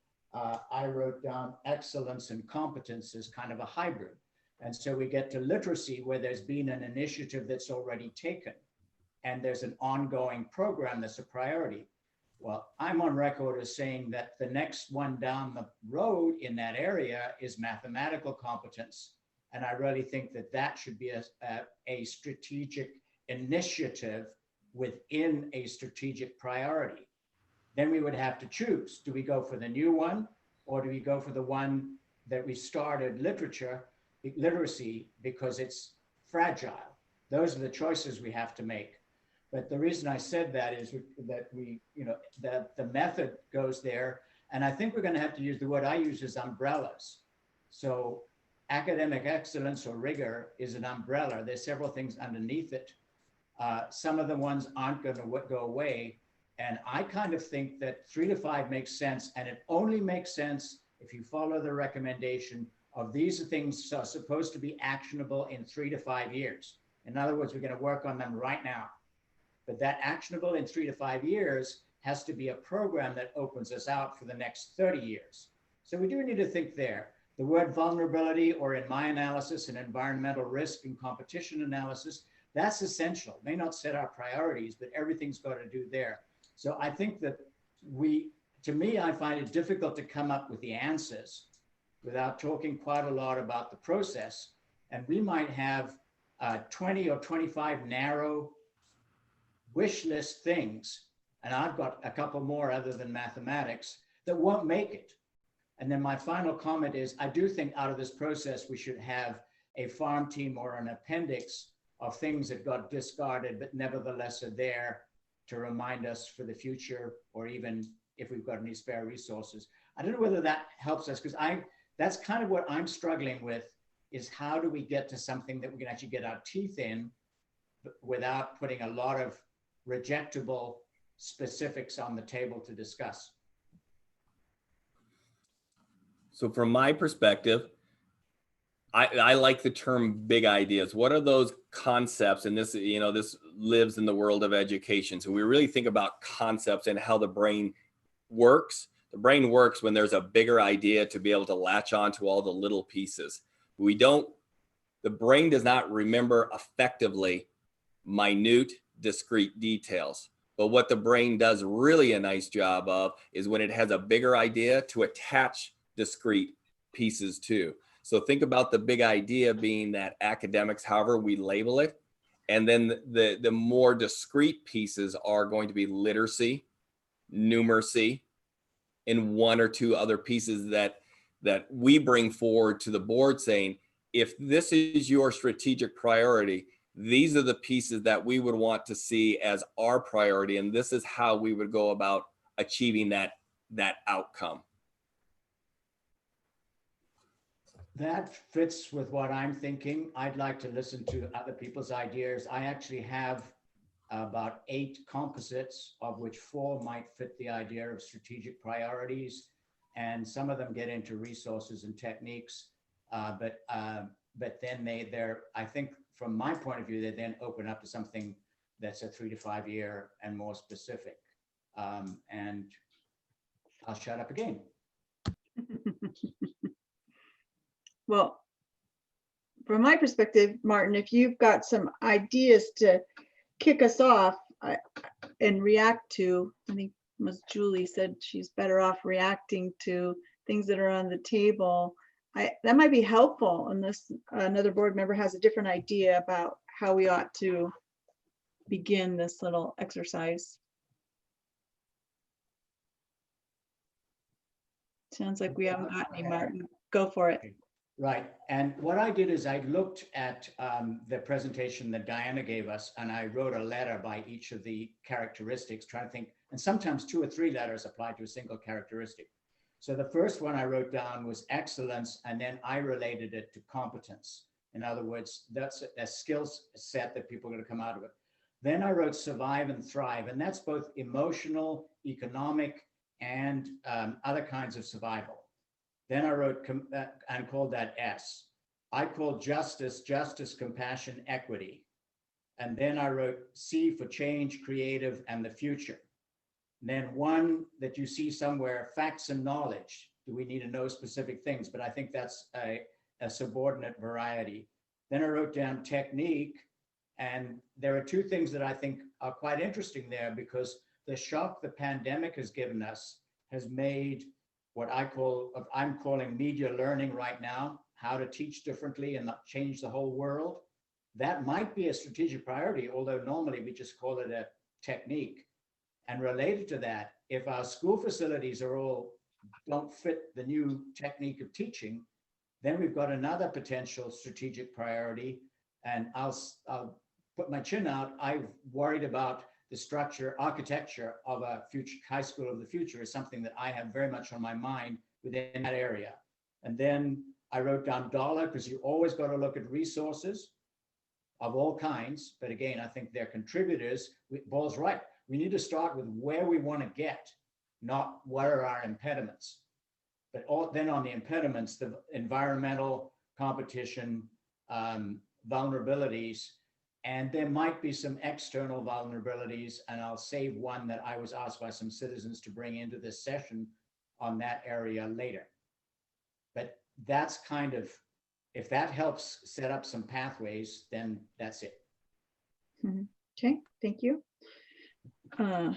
I wrote down excellence and competence as kind of a hybrid. And so we get to literacy, where there's been an initiative that's already taken, and there's an ongoing program that's a priority. Well, I'm on record as saying that the next one down the road in that area is mathematical competence. And I really think that that should be a strategic initiative within a strategic priority. Then we would have to choose. Do we go for the new one, or do we go for the one that we started, literacy, because it's fragile? Those are the choices we have to make. But the reason I said that is that that the method goes there. And I think we're going to have to use the word I use as umbrellas. So academic excellence or rigor is an umbrella. There's several things underneath it. Some of the ones aren't going to go away. And I kind of think that 3 to 5 makes sense. And it only makes sense if you follow the recommendation of these things are supposed to be actionable in 3 to 5 years. In other words, we're going to work on them right now. But that actionable in 3 to 5 years has to be a program that opens us out for the next 30 years. So we do need to think there. The word vulnerability, or in my analysis, an environmental risk and competition analysis, that's essential. It may not set our priorities, but everything's got to do there. So I think that to me, I find it difficult to come up with the answers without talking quite a lot about the process. And we might have 20 or 25 narrow wish list things, and I've got a couple more other than mathematics that won't make it. And then my final comment is, I do think out of this process, we should have a farm team or an appendix of things that got discarded, but nevertheless are there to remind us for the future, or even if we've got any spare resources. I don't know whether that helps us, because that's kind of what I'm struggling with, is how do we get to something that we can actually get our teeth in without putting a lot of rejectable specifics on the table to discuss. So from my perspective, I like the term big ideas. What are those concepts? And this, this lives in the world of education. So we really think about concepts and how the brain works. The brain works when there's a bigger idea to be able to latch on to all the little pieces. The brain does not remember effectively minute, discrete details. But what the brain does really a nice job of is when it has a bigger idea to attach discrete pieces to. So think about the big idea being that academics, however we label it, and then the more discrete pieces are going to be literacy, numeracy, and 1 or 2 other pieces that we bring forward to the board, saying, if this is your strategic priority, these are the pieces that we would want to see as our priority, and this is how we would go about achieving that outcome. That fits with what I'm thinking. I'd like to listen to other people's ideas. I actually have about 8 composites, of which 4 might fit the idea of strategic priorities. and some of them get into resources and techniques. But then they're, I think from my point of view, they then open up to something that's a 3 to 5 year and more specific. And I'll shut up again. Well, from my perspective, Martin, if you've got some ideas to kick us off and react to, I think Ms. Julie said she's better off reacting to things that are on the table. That might be helpful unless another board member has a different idea about how we ought to begin this little exercise. Sounds like we haven't got any, Martin. Go for it. Right. And what I did is I looked at the presentation that Diana gave us, and I wrote a letter by each of the characteristics, trying to think, and sometimes 2 or 3 letters apply to a single characteristic. So the first one I wrote down was excellence, and then I related it to competence. In other words, that's a skills set that people are going to come out of it. Then I wrote survive and thrive, and that's both emotional, economic, and other kinds of survival. Then I wrote and called that S. I called justice, compassion, equity. And then I wrote C for change, creative, and the future. And then one that you see somewhere, facts and knowledge. Do we need to know specific things? But I think that's a subordinate variety. Then I wrote down technique. And there are 2 things that I think are quite interesting there, because the shock the pandemic has given us has made what I'm calling media learning right now, how to teach differently and not change the whole world. That might be a strategic priority, although normally we just call it a technique. And related to that, if our school facilities don't fit the new technique of teaching, then we've got another potential strategic priority. And I'll put my chin out. I've worried about the architecture of a future high school of the future is something that I have very much on my mind within that area. And then I wrote down dollar, because you always got to look at resources of all kinds. But again, I think they're contributors. Paul's right. We need to start with where we want to get, not what are our impediments. But then on the impediments, the environmental, competition, vulnerabilities, and there might be some external vulnerabilities, and I'll save one that I was asked by some citizens to bring into this session on that area later. But that's kind of, if that helps set up some pathways, then that's it. Okay, thank you. To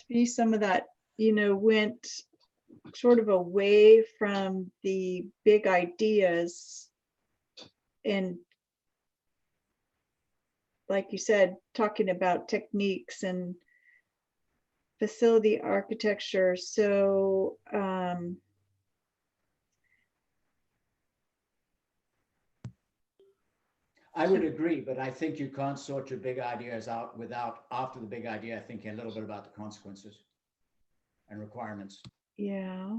me, some of that, went sort of away from the big ideas, and like you said, talking about techniques and facility architecture. So I would agree, but I think you can't sort your big ideas out without, after the big idea, thinking a little bit about the consequences and requirements. Yeah.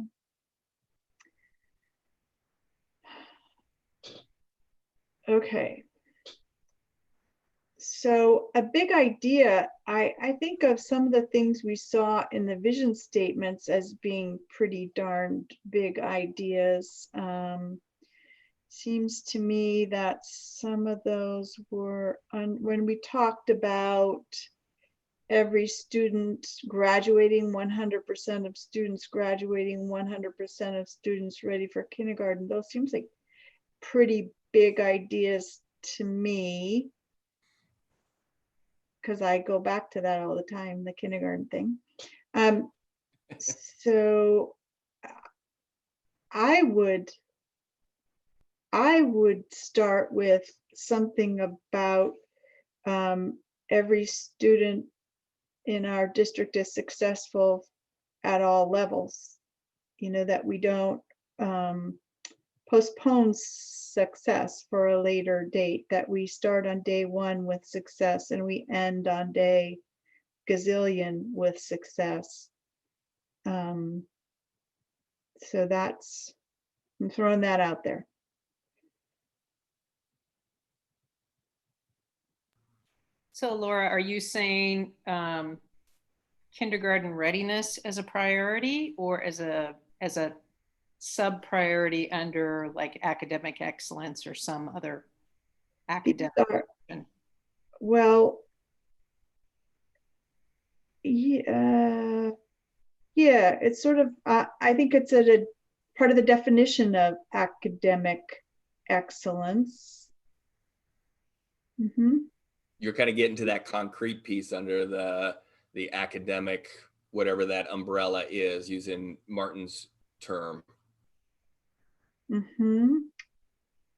Okay. So a big idea, I think of some of the things we saw in the vision statements as being pretty darn big ideas. Seems to me that some of those were when we talked about every student graduating, 100% of students graduating, 100% of students ready for kindergarten. Those seems like pretty big ideas to me, because I go back to that all the time, the kindergarten thing. So I would start with something about every student in our district is successful at all levels, that we don't postpone success for a later date, that we start on day 1 with success and we end on day gazillion with success. So I'm throwing that out there. So Laura, are you saying kindergarten readiness as a priority or as a sub priority under like academic excellence or some other academic? Well, yeah, it's sort of, I think it's a part of the definition of academic excellence. Mm-hmm. You're kind of getting to that concrete piece under the academic, whatever that umbrella is, using Martin's term. Mm-hmm.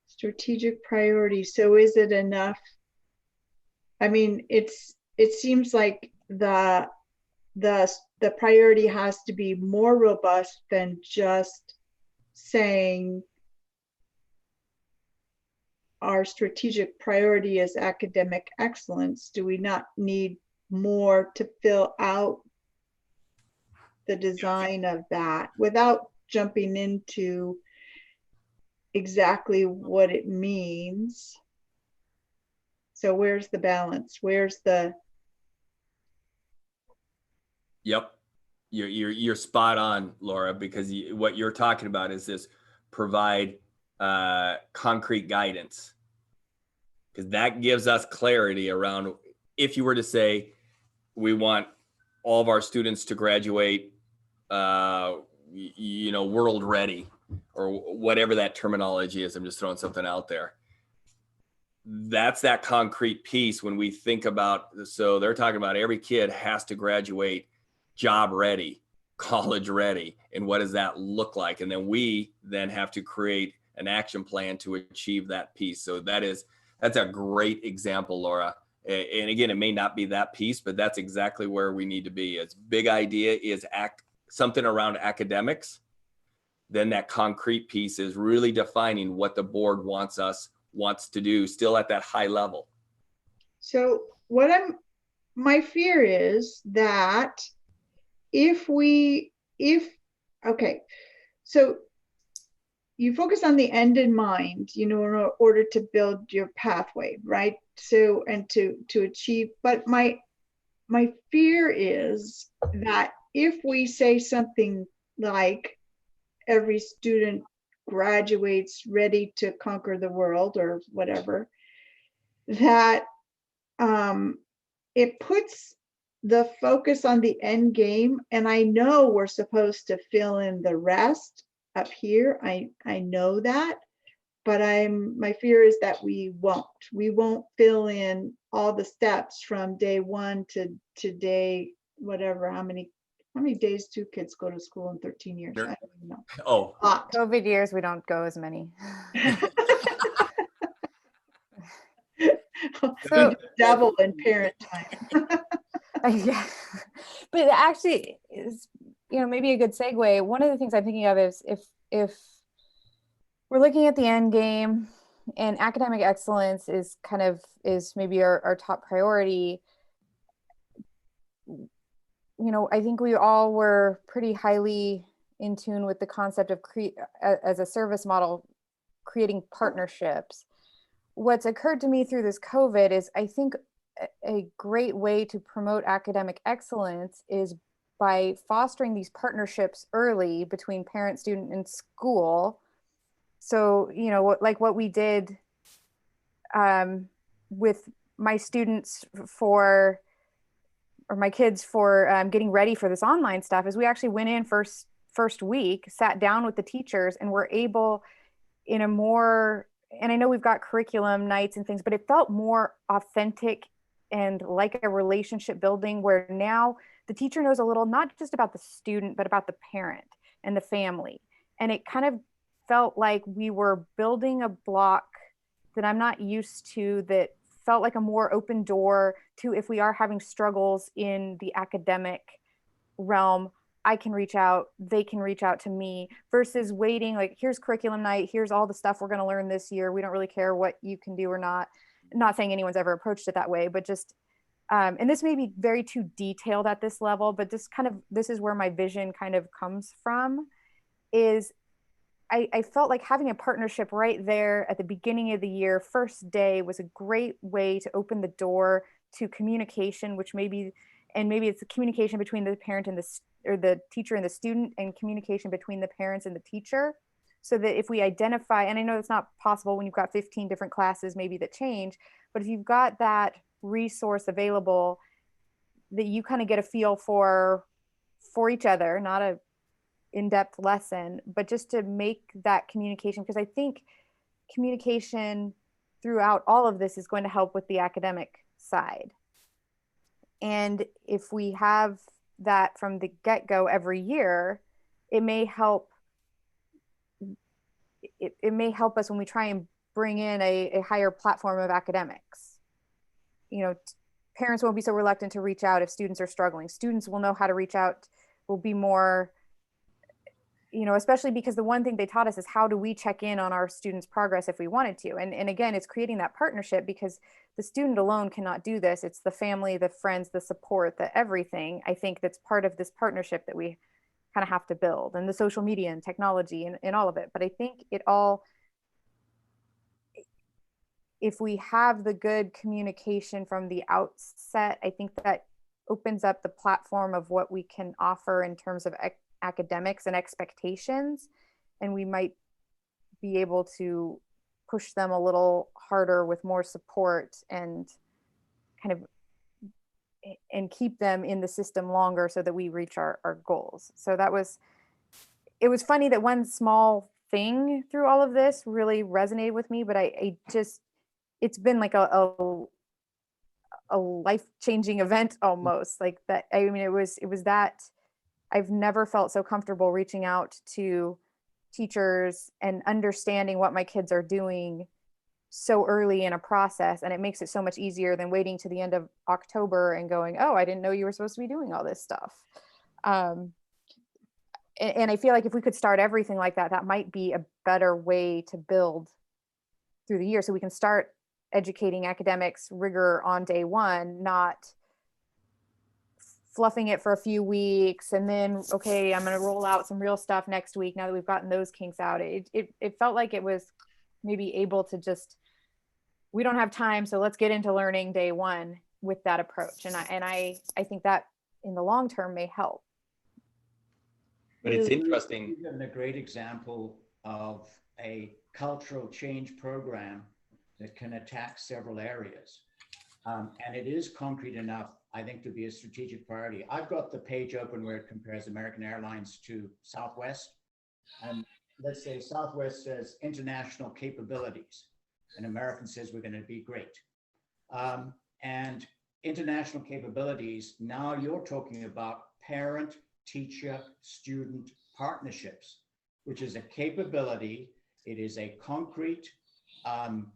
Strategic priority. So is it enough? I mean, it seems like the priority has to be more robust than just saying our strategic priority is academic excellence. Do we not need more to fill out the design of that without jumping into exactly what it means? So where's the balance? Where's the... Yep, you're spot on, Laura, because what you're talking about is this provide concrete guidance, because that gives us clarity around, if you were to say we want all of our students to graduate world ready, or whatever that terminology is, I'm just throwing something out there. That's that concrete piece when we think about, so they're talking about every kid has to graduate job ready, college ready, and what does that look like? And then we then have to create an action plan to achieve that piece. So that's a great example, Laura. And again, it may not be that piece, but that's exactly where we need to be. Its big idea is something around academics. Then that concrete piece is really defining what the board wants to do, still at that high level. So my fear is that okay, so you focus on the end in mind, in order to build your pathway, right? So, and to achieve, but my fear is that if we say something like every student graduates ready to conquer the world or whatever, that it puts the focus on the end game. And I know we're supposed to fill in the rest up here. I know that, but my fear is that we won't fill in all the steps from day one to day whatever. How many days do kids go to school in 13 years? I don't even know. Oh, COVID years, we don't go as many. So double in parent time. Yeah, but actually, is maybe a good segue. One of the things I'm thinking of is if we're looking at the end game, and academic excellence is maybe our top priority. I think we all were pretty highly in tune with the concept of as a service model, creating partnerships. What's occurred to me through this COVID is I think a great way to promote academic excellence is by fostering these partnerships early between parent, student, and school. So, like what we did with my students my kids for getting ready for this online stuff is we actually went in first week, sat down with the teachers, and were able in a more, and I know we've got curriculum nights and things, but it felt more authentic and like a relationship building where now the teacher knows a little, not just about the student, but about the parent and the family. And it kind of felt like we were building a block that I'm not used to, that felt like a more open door to, if we are having struggles in the academic realm, I can reach out, they can reach out to me, versus waiting, like, here's curriculum night, here's all the stuff we're going to learn this year. We don't really care what you can do or not. Not saying anyone's ever approached it that way, but just, and this may be very too detailed at this level, but this is where my vision kind of comes from, is I felt like having a partnership right there at the beginning of the year, first day, was a great way to open the door to communication, which maybe, and maybe it's the communication between the parent and the teacher and the student, and communication between the parents and the teacher, so that if we identify, and I know it's not possible when you've got 15 different classes maybe that change, but if you've got that resource available, that you kind of get a feel for each other, not a in-depth lesson, but just to make that communication, because I think communication throughout all of this is going to help with the academic side. And if we have that from the get-go every year, it may help. It may help us when we try and bring in a higher platform of academics. You know, parents won't be so reluctant to reach out if students are struggling. Students will know how to reach out, will be more, you know, especially because the one thing they taught us is how do we check in on our students' progress if we wanted to. And again, it's creating that partnership, because the student alone cannot do this. It's the family, the friends, the support, the everything, I think, that's part of this partnership that we kind of have to build, and the social media and technology and all of it. But I think it all, if we have the good communication from the outset, I think that opens up the platform of what we can offer in terms of academics and expectations, and we might be able to push them a little harder with more support and kind of and keep them in the system longer so that we reach our goals. So it was funny that one small thing through all of this really resonated with me, but I just, it's been like a life-changing event almost, like that. I mean, it was that I've never felt so comfortable reaching out to teachers and understanding what my kids are doing so early in a process. And it makes it so much easier than waiting to the end of October and going, oh, I didn't know you were supposed to be doing all this stuff. And I feel like if we could start everything like that, that might be a better way to build through the year, so we can start educating academics rigor on day one, not fluffing it for a few weeks and then, okay, I'm going to roll out some real stuff next week now that we've gotten those kinks out. It felt like it was maybe able to just, we don't have time, so let's get into learning day one with that approach. And I think that in the long term may help. But it's interesting. You've given a great example of a cultural change program that can attack several areas. And it is concrete enough, I think, to be a strategic priority. I've got the page open where it compares American Airlines to Southwest. And let's say Southwest says international capabilities, and American says we're going to be great. And international capabilities, now you're talking about parent, teacher, student partnerships, which is a capability. It is a concrete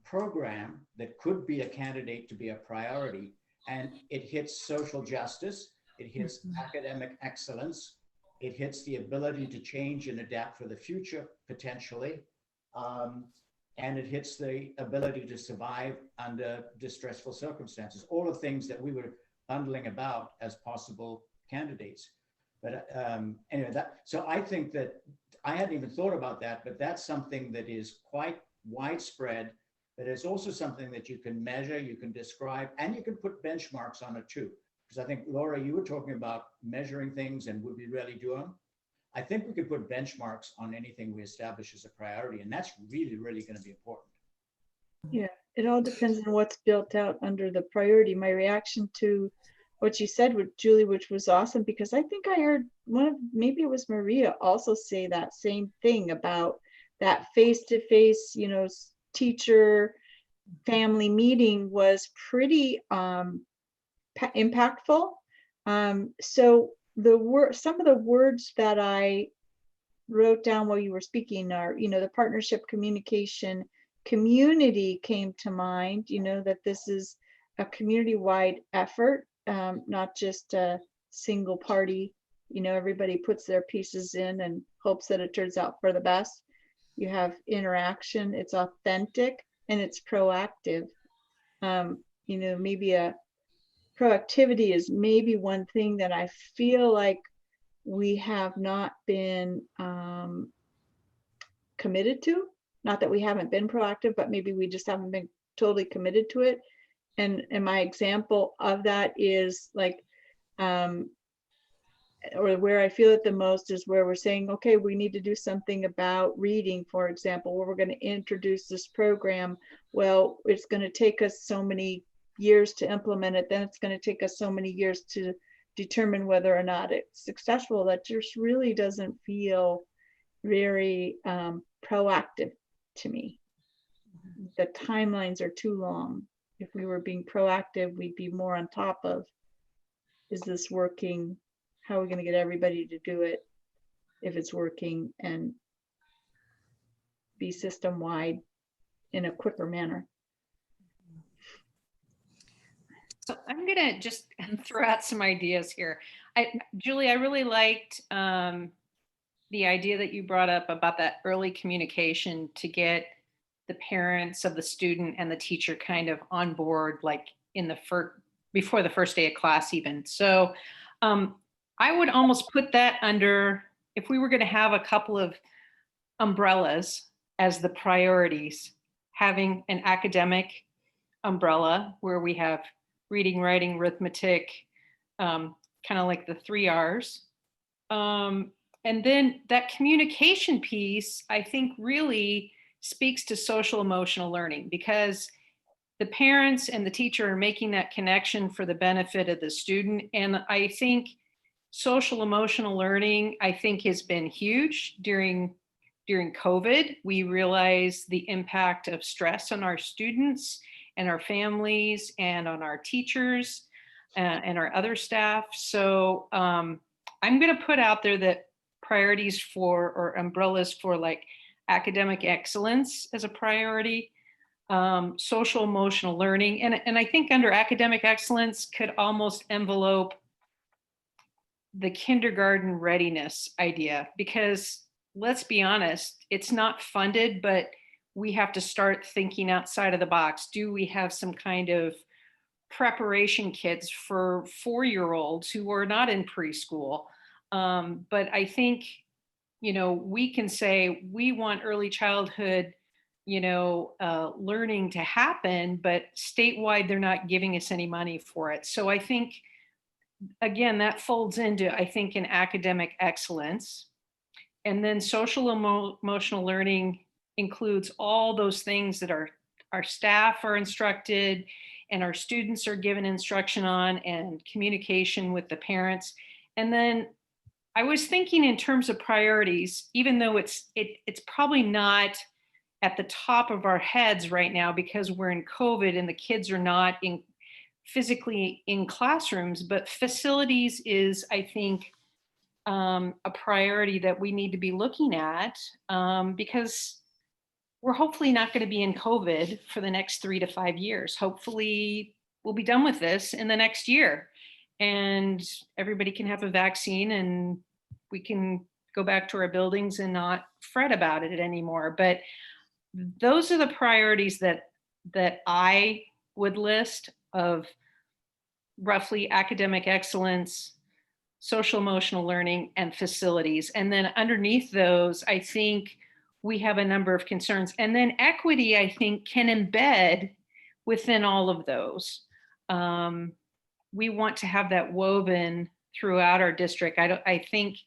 program that could be a candidate to be a priority, and it hits social justice, it hits academic excellence, it hits the ability to change and adapt for the future potentially, and it hits the ability to survive under distressful circumstances, all the things that we were bundling about as possible candidates. But anyway, so I think that I hadn't even thought about that, but that's something that is quite widespread, but it's also something that you can measure, you can describe, and you can put benchmarks on it too. Because I think, Laura, you were talking about measuring things and would we really do them? I think we could put benchmarks on anything we establish as a priority, and that's really, really going to be important. Yeah, it all depends on what's built out under the priority. My reaction to what you said with Julie, which was awesome, because I think I heard maybe it was Maria also say that same thing about that face-to-face, you know, teacher family meeting was pretty impactful. So some of the words that I wrote down while you were speaking are, you know, the partnership, communication, community came to mind, you know, that this is a community-wide effort, not just a single party, you know, everybody puts their pieces in and hopes that it turns out for the best. You have interaction, it's authentic, and it's proactive. You know, maybe proactivity is maybe one thing that I feel like we have not been committed to. Not that we haven't been proactive, but maybe we just haven't been totally committed to it. And my example of that is like or where I feel it the most is where we're saying, okay, we need to do something about reading, for example, where we're going to introduce this program. Well, it's going to take us so many years to implement it. Then it's going to take us so many years to determine whether or not it's successful. That just really doesn't feel very proactive to me. The timelines are too long. If we were being proactive, we'd be more on top of, is this working? How are we going to get everybody to do it if it's working, and be system-wide in a quicker manner? So I'm gonna just throw out some ideas here. Julie, I really liked the idea that you brought up about that early communication to get the parents of the student and the teacher kind of on board, like in the before the first day of class even. So I would almost put that under, if we were going to have a couple of umbrellas as the priorities, having an academic umbrella where we have reading, writing, arithmetic, kind of like the 3 R's. And then that communication piece, I think, really speaks to social emotional learning, because the parents and the teacher are making that connection for the benefit of the student. And I think social emotional learning, I think, has been huge during COVID. We realized the impact of stress on our students and our families and on our teachers and our other staff. So I'm going to put out there that priorities for, or umbrellas for, like academic excellence as a priority, social emotional learning. And I think under academic excellence could almost envelope the kindergarten readiness idea, because let's be honest, it's not funded, but we have to start thinking outside of the box. Do we have some kind of preparation kits for 4-year-olds who are not in preschool? But I think, we can say we want early childhood, learning to happen, but statewide, they're not giving us any money for it. So I think, again, that folds into, I think, an academic excellence. And then social emotional learning includes all those things that our staff are instructed and our students are given instruction on, and communication with the parents. And then I was thinking in terms of priorities, even though it's probably not at the top of our heads right now because we're in COVID and the kids are not physically in classrooms, but facilities is, I think, a priority that we need to be looking at, because we're hopefully not going to be in COVID for the next 3 to 5 years. Hopefully we'll be done with this in the next year and everybody can have a vaccine and we can go back to our buildings and not fret about it anymore. But those are the priorities that I would list, of roughly academic excellence, social emotional learning, and facilities. And then underneath those, I think we have a number of concerns. And then equity, I think, can embed within all of those. We want to have that woven throughout our district. I think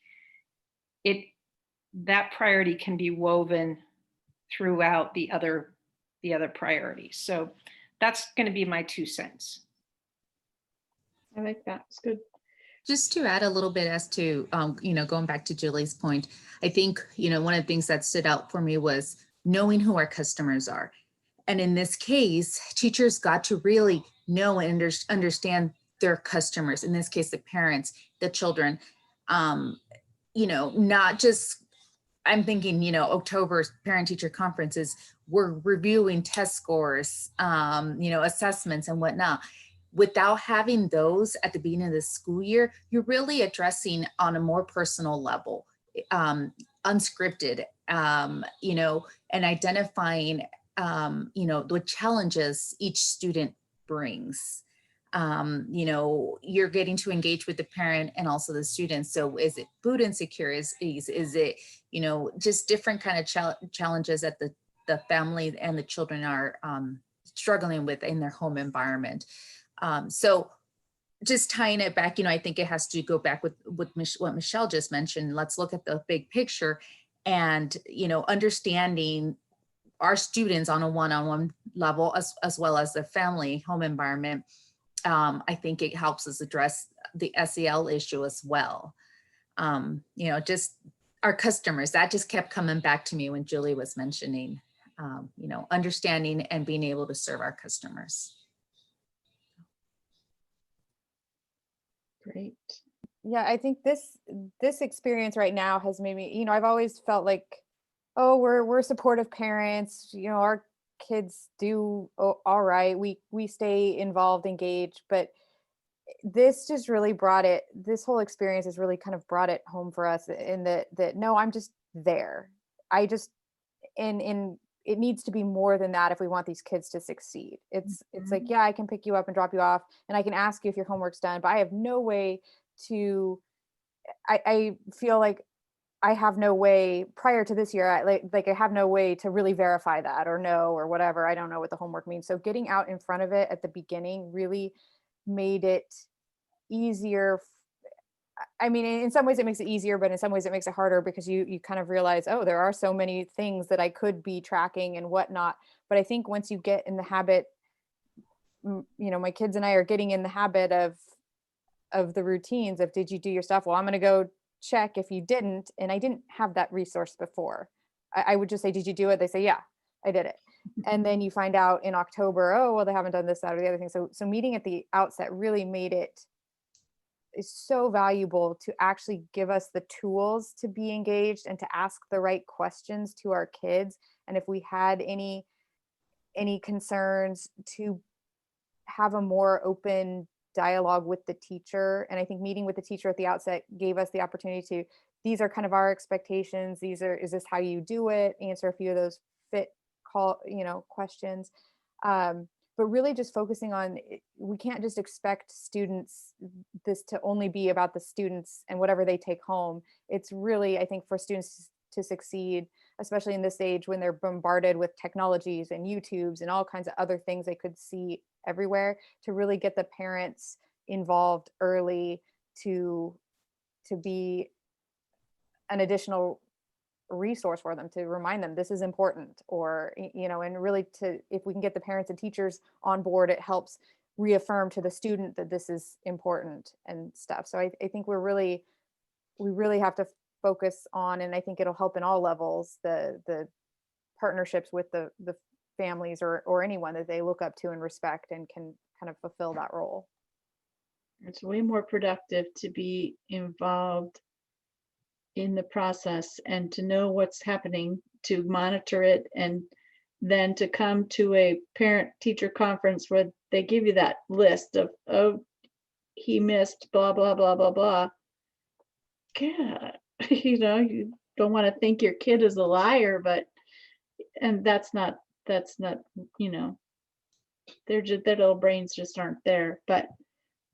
that priority can be woven throughout the other priorities. So that's going to be my 2 cents. I like that. It's good. Just to add a little bit as to, going back to Julie's point, I think, one of the things that stood out for me was knowing who our customers are. And in this case, teachers got to really know and understand their customers, in this case, the parents, the children, not just, I'm thinking, October's parent-teacher conferences, we're reviewing test scores, assessments and whatnot. Without having those at the beginning of the school year, you're really addressing on a more personal level, unscripted, and identifying, the challenges each student brings. You're getting to engage with the parent and also the students. So is it food insecurities? Is it, just different kind of challenges that the family and the children are struggling with in their home environment? So just tying it back, I think it has to go back with what Michelle just mentioned. Let's look at the big picture and, understanding our students on a one-on-one level, as well as the family home environment. I think it helps us address the SEL issue as well. Just our customers, that just kept coming back to me when Julie was mentioning, understanding and being able to serve our customers. Great. Yeah, I think this experience right now has made me, I've always felt like, oh, we're supportive parents, our kids do all right. We stay involved, engaged, but this just really this whole experience has really kind of brought it home for us in that no, I'm just there. And it needs to be more than that if we want these kids to succeed. It's like, yeah, I can pick you up and drop you off and I can ask you if your homework's done, but I have no way to, I feel like I have no way prior to this year, I have no way to really verify that or know or whatever. I don't know what the homework means. So getting out in front of it at the beginning really made it easier. I mean, in some ways it makes it easier, but in some ways it makes it harder because you kind of realize, oh, there are so many things that I could be tracking and whatnot. But I think once you get in the habit, my kids and I are getting in the habit of the routines of, did you do your stuff? Well, I'm going to go check if you didn't. And I didn't have that resource before. I would just say, did you do it? They say, yeah, I did it. And then you find out in October, oh, well, they haven't done this, that, or the other thing. So meeting at the outset really made it is so valuable to actually give us the tools to be engaged and to ask the right questions to our kids. And if we had any concerns, to have a more open dialogue with the teacher. And I think meeting with the teacher at the outset gave us the opportunity to, these are kind of our expectations. Is this how you do it? Answer a few of those questions. But really just focusing on, we can't just expect students, this to only be about the students and whatever they take home. It's really, I think, for students to succeed, especially in this age when they're bombarded with technologies and YouTubes and all kinds of other things they could see everywhere, to really get the parents involved early to be an additional resource for them, to remind them this is important, or and really if we can get the parents and teachers on board, it helps reaffirm to the student that this is important and stuff. So I think we really have to focus on, and I think it'll help in all levels, the partnerships with the families or anyone that they look up to and respect and can kind of fulfill that role. It's way more productive to be involved in the process and to know what's happening, to monitor it, and then to come to a parent teacher conference where they give you that list of, oh, he missed blah, blah, blah, blah, blah. God, you don't want to think your kid is a liar, but, and that's not, their little brains just aren't there. But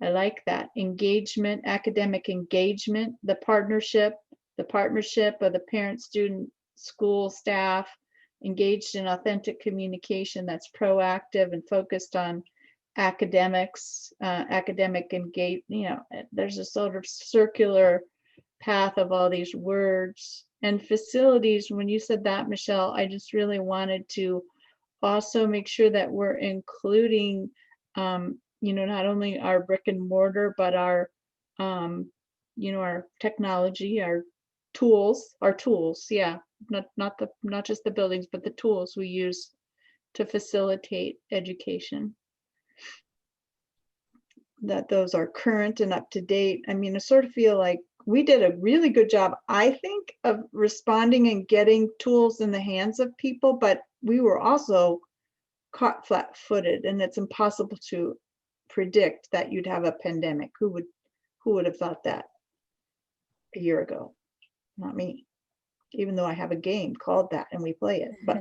I like that engagement, academic engagement, the partnership of the parent, student, school, staff, engaged in authentic communication that's proactive and focused on academics, academic engage. There's a sort of circular path of all these words. And facilities, when you said that, Michelle, I just really wanted to also make sure that we're including, not only our brick and mortar, but our, our technology, our tools, yeah, not just the buildings, but the tools we use to facilitate education, that those are current and up to date. I mean, I sort of feel like we did a really good job, I think, of responding and getting tools in the hands of people, but we were also caught flat-footed, and it's impossible to predict that you'd have a pandemic. Who would have thought that a year ago? Not me, even though I have a game called that and we play it, but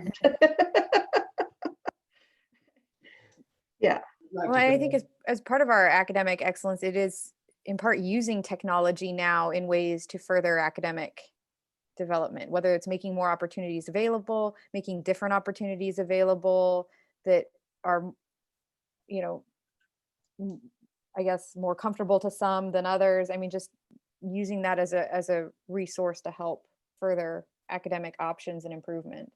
yeah. Well, I think as part of our academic excellence, it is in part using technology now in ways to further academic development, whether it's making more opportunities available, making different opportunities available that are, I guess, more comfortable to some than others. I mean, just using that as a resource to help further academic options and improvement.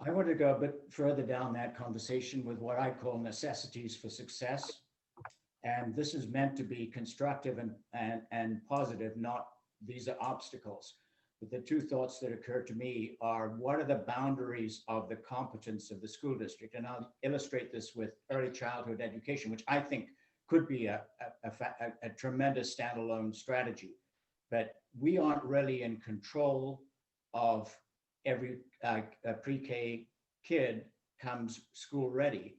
I want to go a bit further down that conversation with what I call necessities for success. And this is meant to be constructive and positive, not these are obstacles. But the two thoughts that occur to me are, what are the boundaries of the competence of the school district? And I'll illustrate this with early childhood education, which I think could be a tremendous standalone strategy. But we aren't really in control of every pre-K kid comes school ready.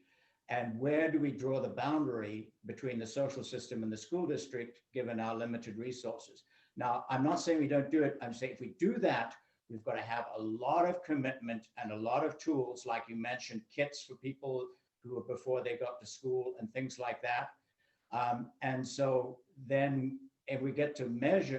And where do we draw the boundary between the social system and the school district, given our limited resources? Now, I'm not saying we don't do it. I'm saying if we do that, we've got to have a lot of commitment and a lot of tools, like you mentioned, kits for people who were before they got to school and things like that. And so then if we get to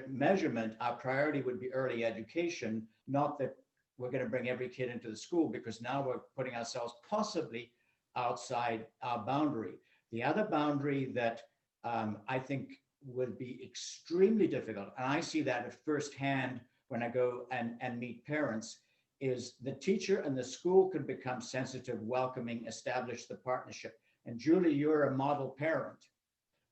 measurement, our priority would be early education, not that we're going to bring every kid into the school, because now we're putting ourselves possibly outside our boundary. The other boundary that I think would be extremely difficult, and I see that at firsthand when I go and meet parents, is the teacher and the school could become sensitive, welcoming, establish the partnership. And Julie, you're a model parent,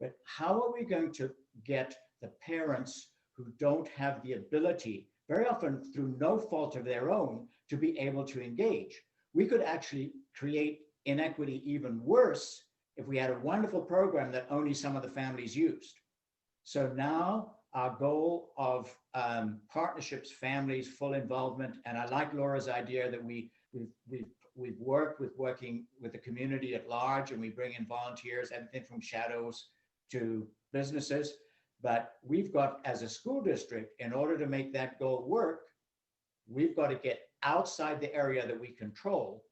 but how are we going to get the parents who don't have the ability, very often through no fault of their own, to be able to engage? We could actually create inequity even worse if we had a wonderful program that only some of the families used. So now our goal of partnerships, families, full involvement, and I like Laura's idea that we've working with the community at large, and we bring in volunteers, everything from shadows to businesses. But we've got, as a school district, in order to make that goal work, we've got to get outside the area that we control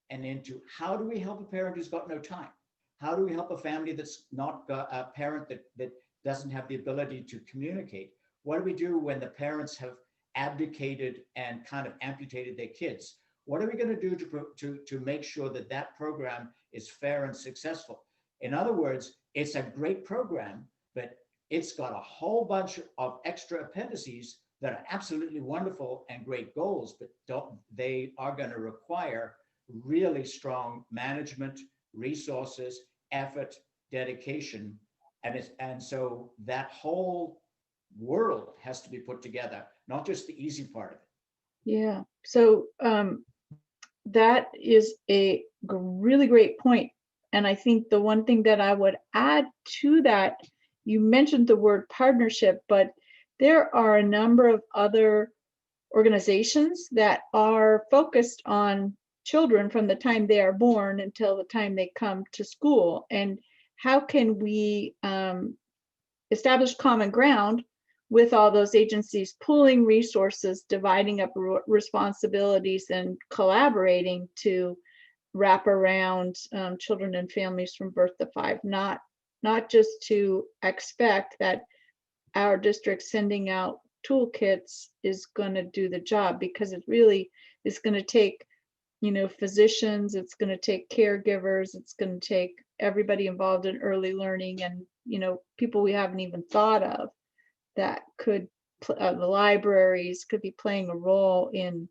and into how do we help a parent who's got no time? How do we help a family that's not got a parent that doesn't have the ability to communicate? What do we do when the parents have abdicated and kind of amputated their kids? What are we going to do to make sure that that program is fair and successful? In other words, it's a great program, but it's got a whole bunch of extra appendices that are absolutely wonderful and great goals, but they are going to require really strong management, resources, effort, dedication. And so that whole world has to be put together, not just the easy part of it. Yeah, so that is a really great point. And I think the one thing that I would add to that, you mentioned the word partnership, but there are a number of other organizations that are focused on children from the time they are born until the time they come to school. And how can we establish common ground with all those agencies, pooling resources, dividing up responsibilities, and collaborating to wrap around children and families from birth to 5, not just to expect that our district sending out toolkits is going to do the job, because it really is going to take, physicians, it's going to take caregivers, it's going to take everybody involved in early learning, and people we haven't even thought of that could the libraries could be playing a role in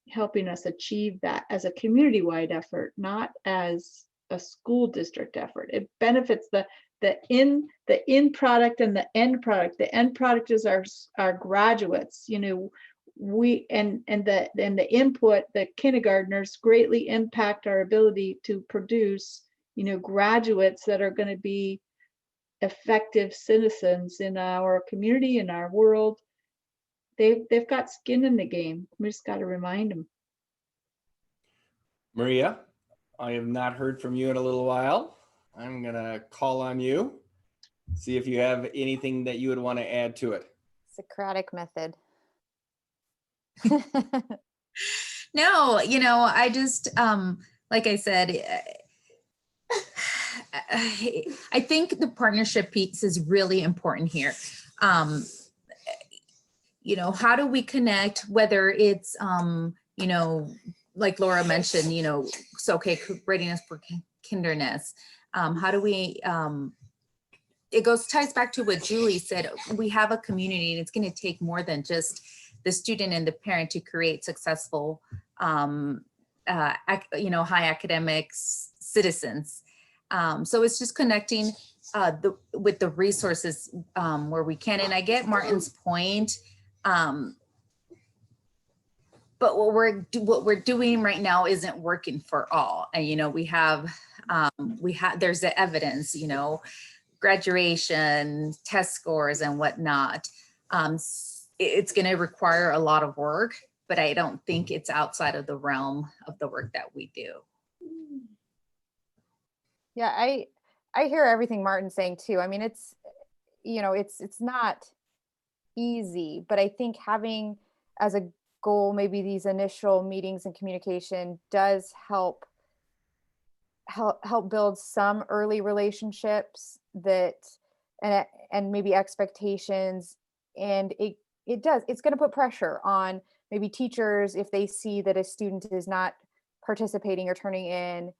helping us achieve that as a community-wide effort, not as a school district effort. It benefits the in product and the end product. The end product is our graduates. We and the input, the kindergartners greatly impact our ability to produce graduates that are going to be effective citizens in our community, in our world. They've got skin in the game. We just got to remind them. Maria, I have not heard from you in a little while. I'm going to call on you, see if you have anything that you would want to add to it. Socratic method. No, I just, like I said, I think the partnership piece is really important here. How do we connect, whether it's, like Laura mentioned, so okay, readiness for kinderness, How do we, it ties back to what Julie said. We have a community and it's going to take more than just the student and the parent to create successful, high academics citizens. So it's just connecting with the resources where we can. And I get Martin's point. But what we're doing right now isn't working for all. And, there's the evidence, graduation, test scores and whatnot. It's going to require a lot of work, but I don't think it's outside of the realm of the work that we do. Yeah, I hear everything Martin's saying too. I mean, it's not easy, but I think having as a goal, maybe these initial meetings and communication does help build some early relationships and maybe expectations. And it's going to put pressure on maybe teachers if they see that a student is not participating or turning in.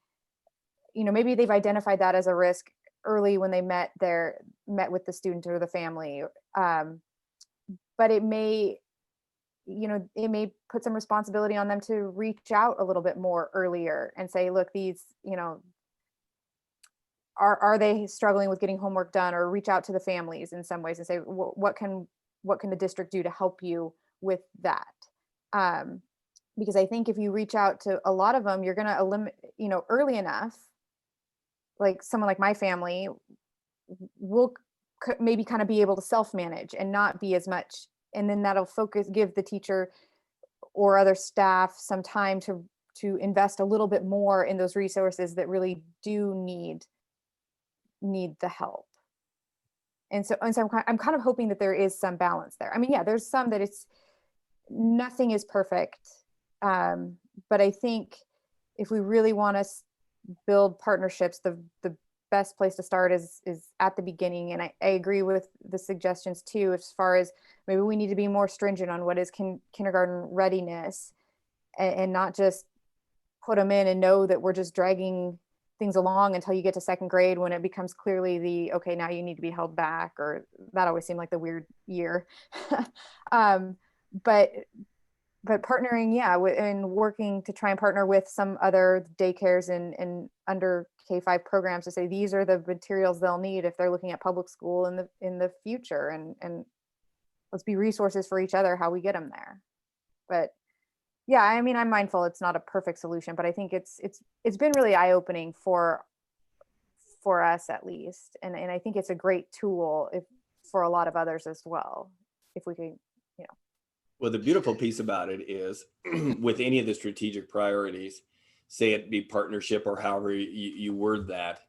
Maybe they've identified that as a risk early when they met with the student or the family. But it may put some responsibility on them to reach out a little bit more earlier and say, look, these, are they struggling with getting homework done, or reach out to the families in some ways and say, what can the district do to help you with that? Because I think if you reach out to a lot of them, you're going to eliminate, early enough, like someone like my family will maybe kind of be able to self-manage and not be as much. And then that'll give the teacher or other staff some time to invest a little bit more in those resources that really do need the help. And so I'm kind of hoping that there is some balance there. I mean, yeah, there's some that nothing is perfect. But I think if we really want to build partnerships, the best place to start is at the beginning. And I agree with the suggestions too, as far as maybe we need to be more stringent on what is kindergarten readiness, and not just put them in and know that we're just dragging things along until you get to second grade, when it becomes clearly okay, now you need to be held back, or that always seemed like the weird year. But partnering, and working to try and partner with some other daycares and under K-5 programs to say, these are the materials they'll need if they're looking at public school in the future, and let's be resources for each other, how we get them there. But yeah, I mean, I'm mindful it's not a perfect solution, but I think it's been really eye-opening for us at least. And I think it's a great tool for a lot of others as well, if we could, Well, the beautiful piece about it is with any of the strategic priorities, say it be partnership or however you word that,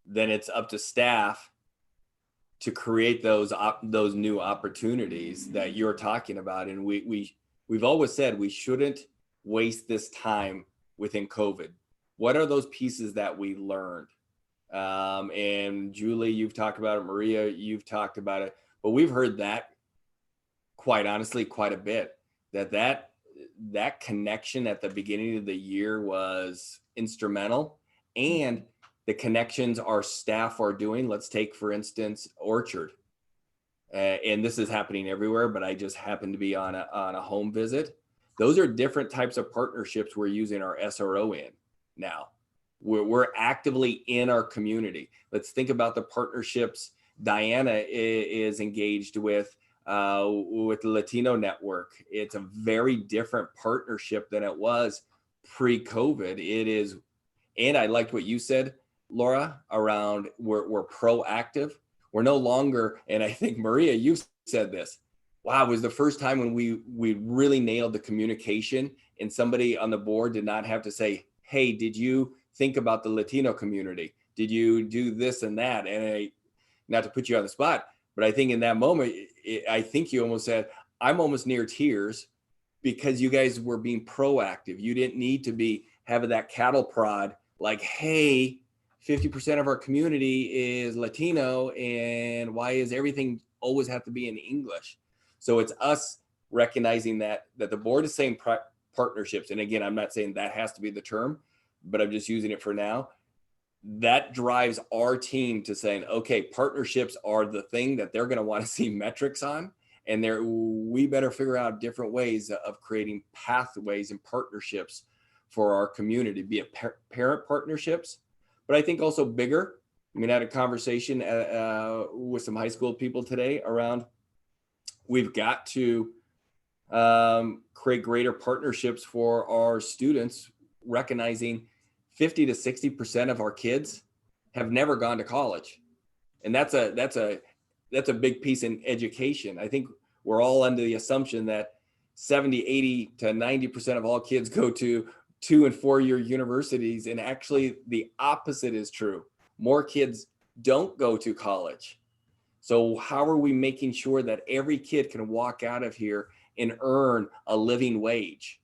then it's up to staff to create those new opportunities that you're talking about. And we've always said we shouldn't waste this time within COVID. What are those pieces that we learned? And Julie, you've talked about it. Maria, you've talked about it. But we've heard that, quite honestly, quite a bit, that connection at the beginning of the year was instrumental, and the connections our staff are doing. Let's take, for instance, Orchard. And this is happening everywhere, but I just happened to be on a home visit. Those are different types of partnerships we're using our SRO in now. We're actively in our community. Let's think about the partnerships Diana is engaged with the Latino Network. It's a very different partnership than it was pre-COVID. It is, and I liked what you said, Laura, around we're proactive. We're no longer, and I think Maria, you've said this, wow, it was the first time when we really nailed the communication, and somebody on the board did not have to say, hey, did you think about the Latino community? Did you do this and that? And not to put you on the spot, but I think in that moment, I think you almost said, I'm almost near tears, because you guys were being proactive. You didn't need to be having that cattle prod like, hey, 50% of our community is Latino, and why is everything always have to be in English? So it's us recognizing that the board is saying partnerships. And again, I'm not saying that has to be the term, but I'm just using it for now. that drives our team to saying, okay, partnerships are the thing that they're going to want to see metrics on. And we better figure out different ways of creating pathways and partnerships for our community, be it parent partnerships, but I think also bigger. I mean, I had a conversation with some high school people today around, we've got to create greater partnerships for our students, recognizing 50 to 60% of our kids have never gone to college. And that's a big piece in education. I think we're all under the assumption that 70, 80 to 90% of all kids go to 2- and 4-year universities. And actually the opposite is true. More kids don't go to college. So how are we making sure that every kid can walk out of here and earn a living wage,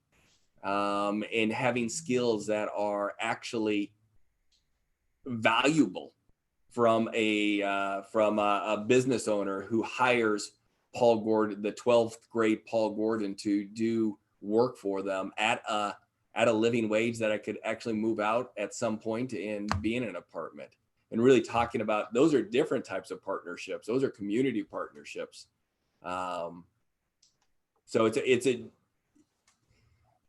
and having skills that are actually valuable from a business owner who hires Paul Gordon, the 12th grade Paul Gordon, to do work for them at a living wage that I could actually move out at some point and be in an apartment. And really talking about, those are different types of partnerships. Those are community partnerships. So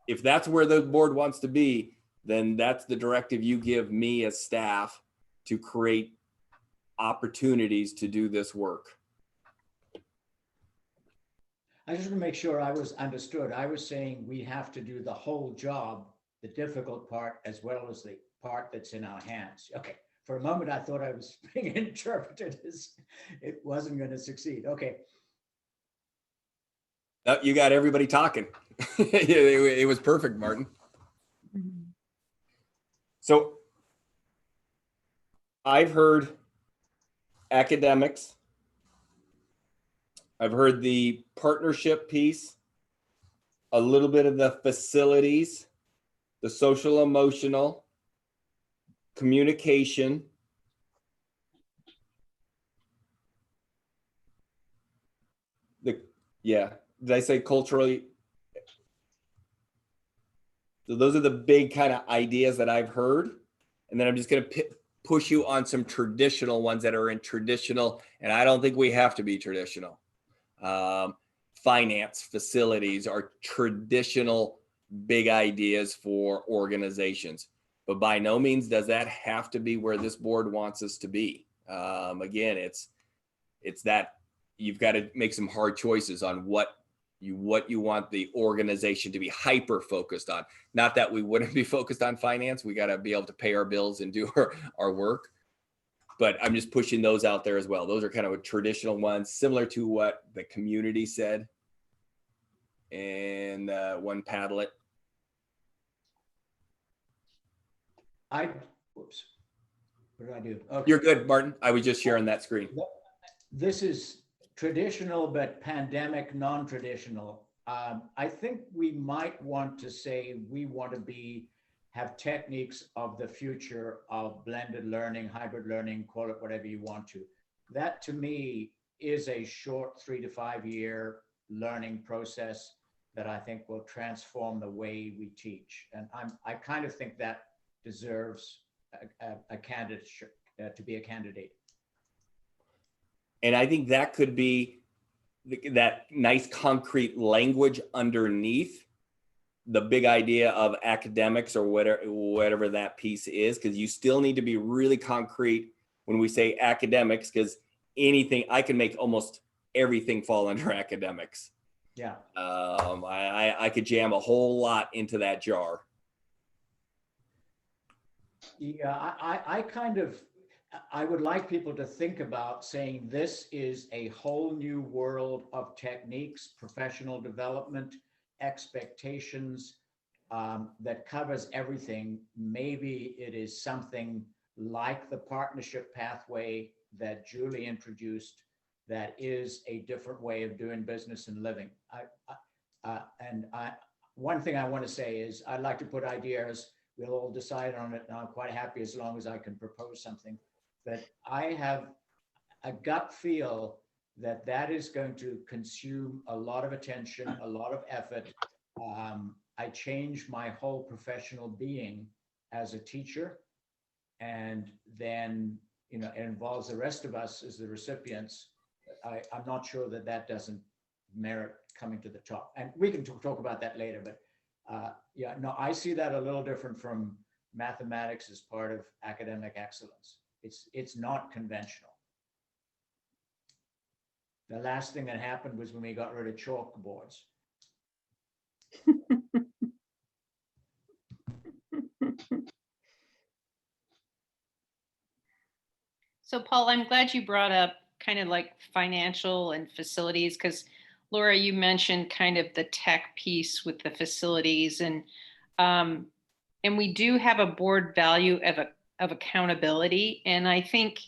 if that's where the board wants to be, then that's the directive you give me as staff to create opportunities to do this work. I just want to make sure I was understood. I was saying we have to do the whole job, the difficult part, as well as the part that's in our hands. Okay. For a moment, I thought I was being interpreted as it wasn't going to succeed. Okay. You got everybody talking. It was perfect, Martin. So I've heard academics. I've heard the partnership piece, a little bit of the facilities, the social emotional, communication, did I say culturally? So those are the big kind of ideas that I've heard. And then I'm just going to push you on some traditional ones that are in traditional, and I don't think we have to be traditional. Finance, facilities are traditional big ideas for organizations, but by no means does that have to be where this board wants us to be. Again, it's that you've got to make some hard choices on what you want the organization to be hyper focused on. Not that we wouldn't be focused on finance. We got to be able to pay our bills and do our work. But I'm just pushing those out there as well. Those are kind of traditional ones, similar to what the community said. And one Padlet. Whoops. What did I do? Okay. You're good, Martin. I was just sharing that screen. This is traditional, but pandemic non-traditional. I think we might want to say we want to have techniques of the future of blended learning, hybrid learning, call it whatever you want to. That to me is a short 3 to 5 year learning process that I think will transform the way we teach. And I kind of think that deserves a candidate to be a candidate. And I think that could be that nice concrete language underneath the big idea of academics or whatever that piece is, because you still need to be really concrete when we say academics, because anything, I can make almost everything fall under academics. Yeah. I could jam a whole lot into that jar. Yeah, I would like people to think about saying this is a whole new world of techniques, professional development, expectations that covers everything. Maybe it is something like the partnership pathway that Julie introduced that is a different way of doing business and living. One thing I want to say is I'd like to put ideas. We'll all decide on it, and I'm quite happy as long as I can propose something. But I have a gut feel that that is going to consume a lot of attention, a lot of effort. I changed my whole professional being as a teacher. and then, you know, it involves the rest of us as the recipients, I'm not sure that that doesn't merit coming to the top. And we can talk about that later, but yeah, no, I see that a little different from mathematics as part of academic excellence. It's not conventional. The last thing that happened was when we got rid of chalkboards. So Paul, I'm glad you brought up kind of like financial and facilities, because Laura, you mentioned kind of the tech piece with the facilities, and we do have a board value of accountability, and I think,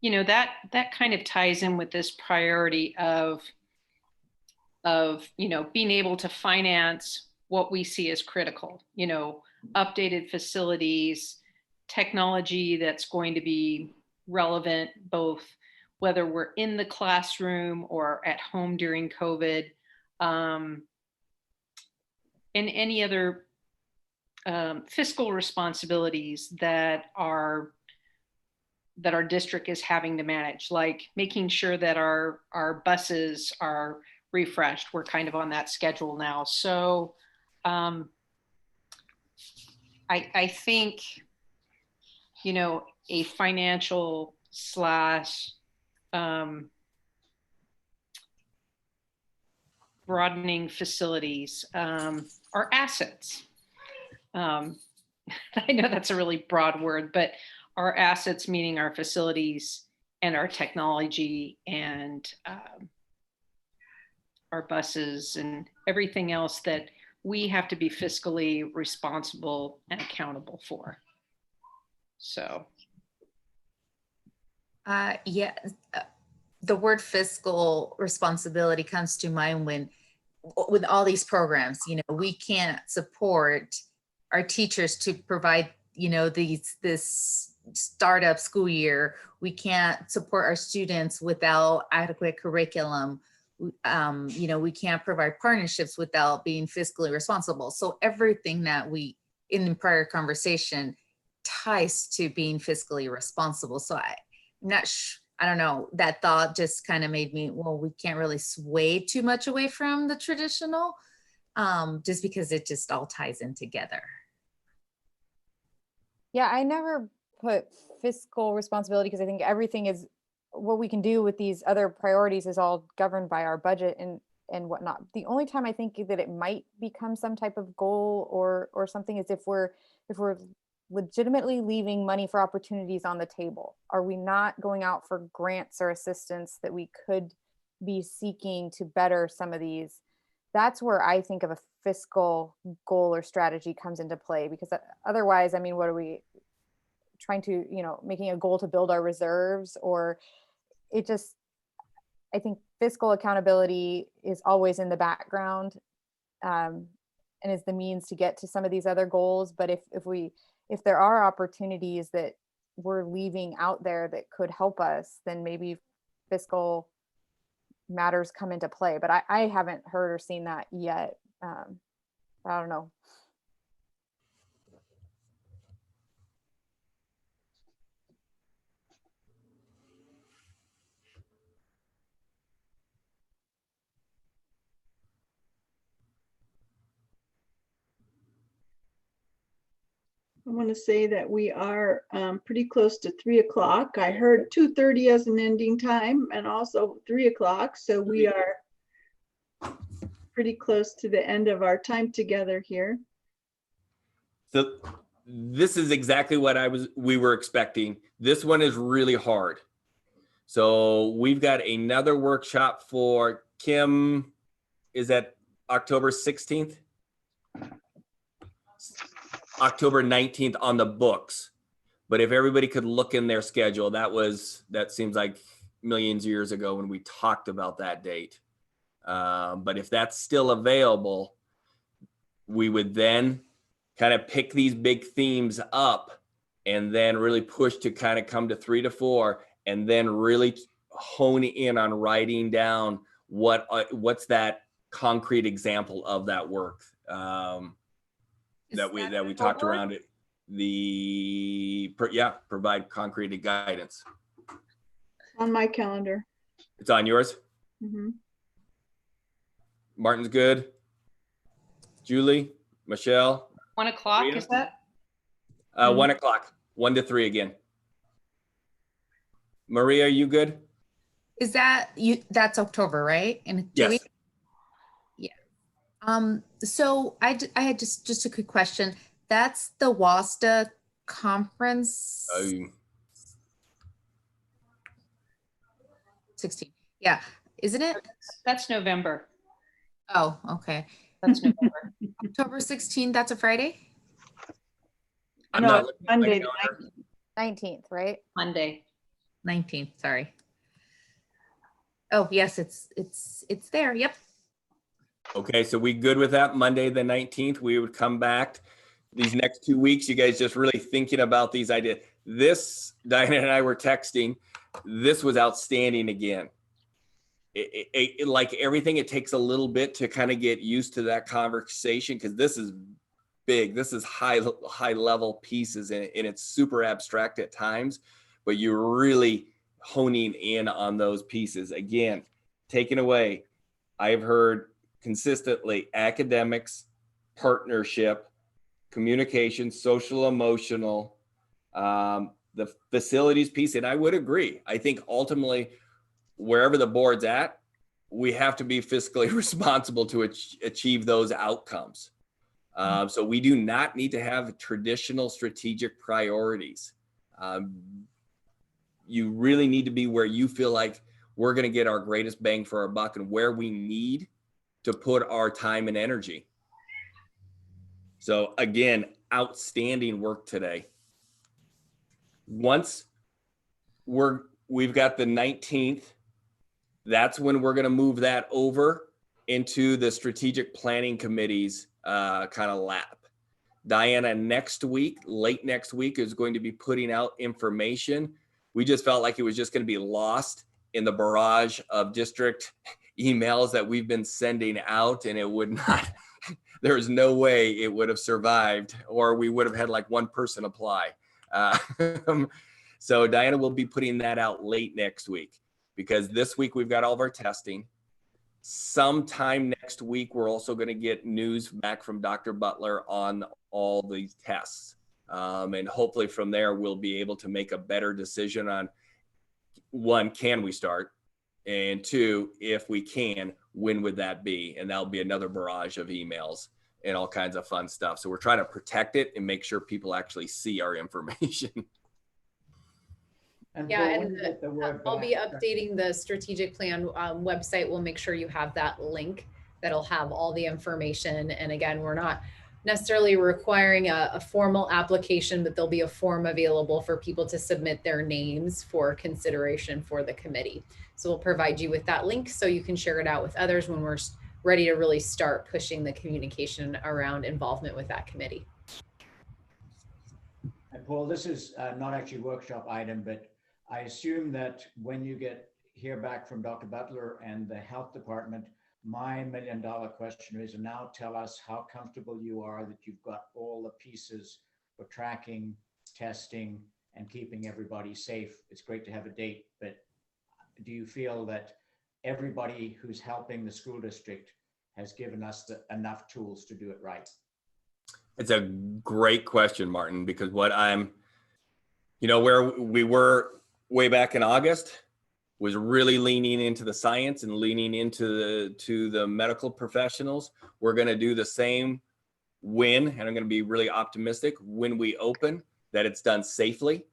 you know, that kind of ties in with this priority of you know, being able to finance what we see as critical, you know, updated facilities, technology that's going to be relevant, both whether we're in the classroom or at home during COVID, and any other fiscal responsibilities that our district is having to manage, like making sure that our buses are refreshed. We're kind of on that schedule now. So I think, you know, a financial / broadening facilities are assets. I know that's a really broad word, but our assets, meaning our facilities and our technology and our buses and everything else that we have to be fiscally responsible and accountable for. So. Yeah, the word fiscal responsibility comes to mind when, with all these programs, you know, we can't support our teachers to provide, you know, this startup school year. We can't support our students without adequate curriculum. You know, we can't provide partnerships without being fiscally responsible. So everything that we, in the prior conversation, ties to being fiscally responsible. So I'm not sure, I don't know, that thought just kind of made me, well, we can't really sway too much away from the traditional, just because it just all ties in together. Yeah, I never put fiscal responsibility because I think everything is what we can do with these other priorities is all governed by our budget and whatnot. The only time I think that it might become some type of goal or something is if we're legitimately leaving money for opportunities on the table. Are we not going out for grants or assistance that we could be seeking to better some of these? That's where I think of a fiscal goal or strategy comes into play, because otherwise, I mean, what are we trying to, you know, making a goal to build our reserves? Or it just, I think fiscal accountability is always in the background and is the means to get to some of these other goals. But if there are opportunities that we're leaving out there that could help us, then maybe fiscal matters come into play. But I haven't heard or seen that yet. I don't know. I want to say that we are pretty close to 3 o'clock. I heard 2:30 as an ending time and also 3 o'clock. So we are pretty close to the end of our time together here. So this is exactly what we were expecting. This one is really hard. So we've got another workshop for Kim. Is that October 16th? October 19th on the books. But if everybody could look in their schedule, that seems like millions of years ago when we talked about that date. But if that's still available, we would then kind of pick these big themes up and then really push to kind of come to 3 to 4 and then really hone in on writing down what's that concrete example of that work that we talked around it. provide concrete guidance. On my calendar. It's on yours. Mhm. Martin's good. Julie, Michelle, 1 o'clock, Maria? is that? 1 o'clock, 1 to 3 again. Maria, are you good? Is that you? That's October, right? In 2 Yes. weeks? Yeah. So I had just a quick question. That's the WSD conference. 16. Yeah. Isn't it? That's November. Oh, okay. That's November. October 16th, that's a Friday? I'm No, not it's looking at my Monday the calendar. 19th, right? Monday. 19th, sorry. Oh, yes, it's there. Yep. Okay, so we good with that? Monday the 19th, we would come back. These next 2 weeks, you guys just really thinking about these ideas. This, Diana and I were texting, this was outstanding again. Like everything, it takes a little bit to kind of get used to that conversation because this is big. This is high level pieces and it's super abstract at times, but you're really honing in on those pieces. Again, taken away, I've heard consistently academics, partnership, communication, social, emotional, the facilities piece. And I would agree. I think ultimately, wherever the board's at, we have to be fiscally responsible to achieve those outcomes. So we do not need to have traditional strategic priorities. You really need to be where you feel like we're going to get our greatest bang for our buck and where we need to put our time and energy. So again, outstanding work today. Once we've got the 19th, that's when we're going to move that over into the strategic planning committee's kind of lap. Diana, late next week, is going to be putting out information. We just felt like it was just going to be lost in the barrage of district emails that we've been sending out, and it would not, there's no way it would have survived, or we would have had like one person apply. So Diana will be putting that out late next week because this week we've got all of our testing. Sometime next week, we're also going to get news back from Dr. Butler on all these tests. And hopefully from there, we'll be able to make a better decision on, one, can we start? And two, if we can, when would that be? And that'll be another barrage of emails and all kinds of fun stuff. So we're trying to protect it and make sure people actually see our information. And Yeah, Paul, when and you get the word I'll be back- updating the strategic plan website. We'll make sure you have that link that'll have all the information. And again, we're not necessarily requiring a formal application, but there'll be a form available for people to submit their names for consideration for the committee. So we'll provide you with that link so you can share it out with others when we're ready to really start pushing the communication around involvement with that committee. And Paul, this is not actually a workshop item, but I assume that when you hear back from Dr. Butler and the health department, my $1 million question is, now tell us how comfortable you are that you've got all the pieces for tracking, testing, and keeping everybody safe. It's great to have a date, but do you feel that everybody who's helping the school district has given us enough tools to do it right? It's a great question, Martin, because where we were way back in August was really leaning into the science and leaning into the medical professionals. We're going to do the same and I'm going to be really optimistic when we open, that it's done safely,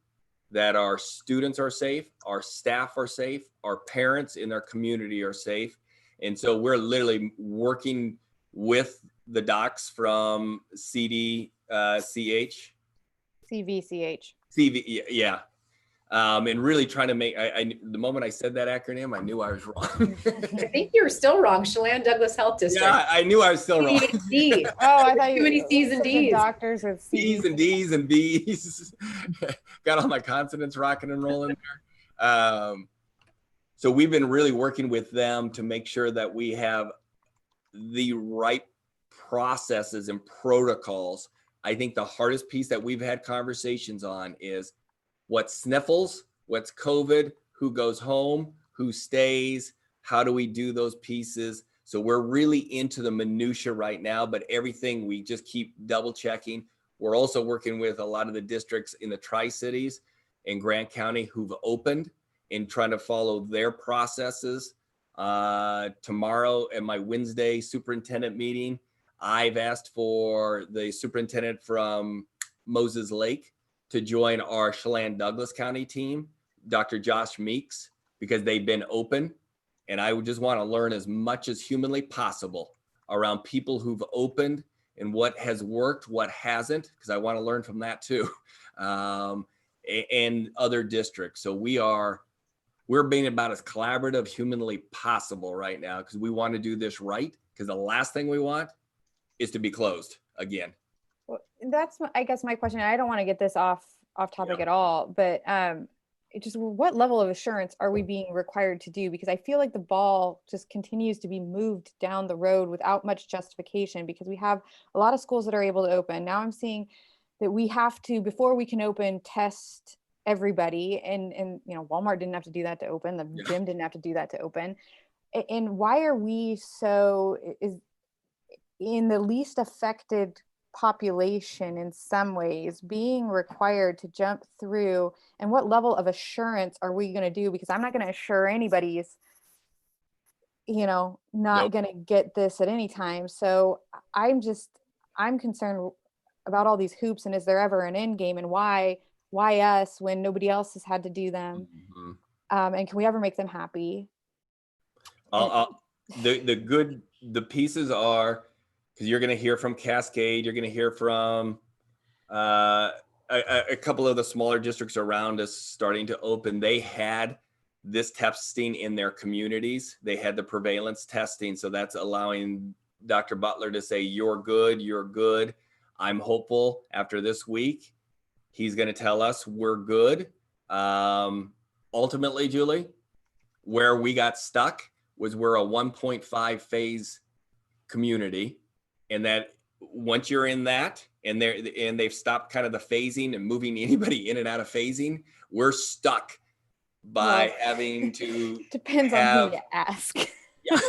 that our students are safe, our staff are safe, our parents in their community are safe. And so we're literally working with the docs from CVCH. Yeah. And really trying to make, the moment I said that acronym, I knew I was wrong. I think you're still wrong, Chelan Douglas Health District. Yeah, I knew I was still wrong. D. Oh, I thought you Too many C's and D's. Doctors with C's and D's and B's. Got all my consonants rocking and rolling there. So we've been really working with them to make sure that we have the right processes and protocols I think the hardest piece that we've had conversations on is what sniffles, what's COVID, who goes home, who stays, how do we do those pieces? So we're really into the minutia right now, but everything we just keep double checking. We're also working with a lot of the districts in the Tri-Cities and Grant County who've opened and trying to follow their processes. Tomorrow at my Wednesday superintendent meeting, I've asked for the superintendent from Moses Lake to join our Chelan Douglas County team, Dr. Josh Meeks, because they've been open. And I would just want to learn as much as humanly possible around people who've opened and what has worked, what hasn't, because I want to learn from that too, and other districts. So we're being about as collaborative humanly possible right now because we want to do this right, because the last thing we want is to be closed again. Well, that's, I guess, my question. I don't want to get this off topic at all, but just what level of assurance are we being required to do? Because I feel like the ball just continues to be moved down the road without much justification, because we have a lot of schools that are able to open. Now I'm seeing that we have to, before we can open, test everybody. And you know, Walmart didn't have to do that to open. The gym didn't have to do that to open. And why are we is in the least affected population in some ways being required to jump through, and what level of assurance are we going to do? Because I'm not going to assure anybody's, you know, not going to get this at any time. So I'm concerned about all these hoops, and is there ever an end game, and why us when nobody else has had to do them? And can we ever make them happy? The pieces are, because you're going to hear from Cascade, you're going to hear from a couple of the smaller districts around us starting to open. They had this testing in their communities. They had the prevalence testing. So that's allowing Dr. Butler to say, you're good, you're good. I'm hopeful after this week, he's going to tell us we're good. Ultimately, Julie, where we got stuck was we're a 1.5 phase community. And that once you're in that, and they've stopped kind of the phasing and moving anybody in and out of phasing, we're stuck by having to depends on who you ask. Yeah.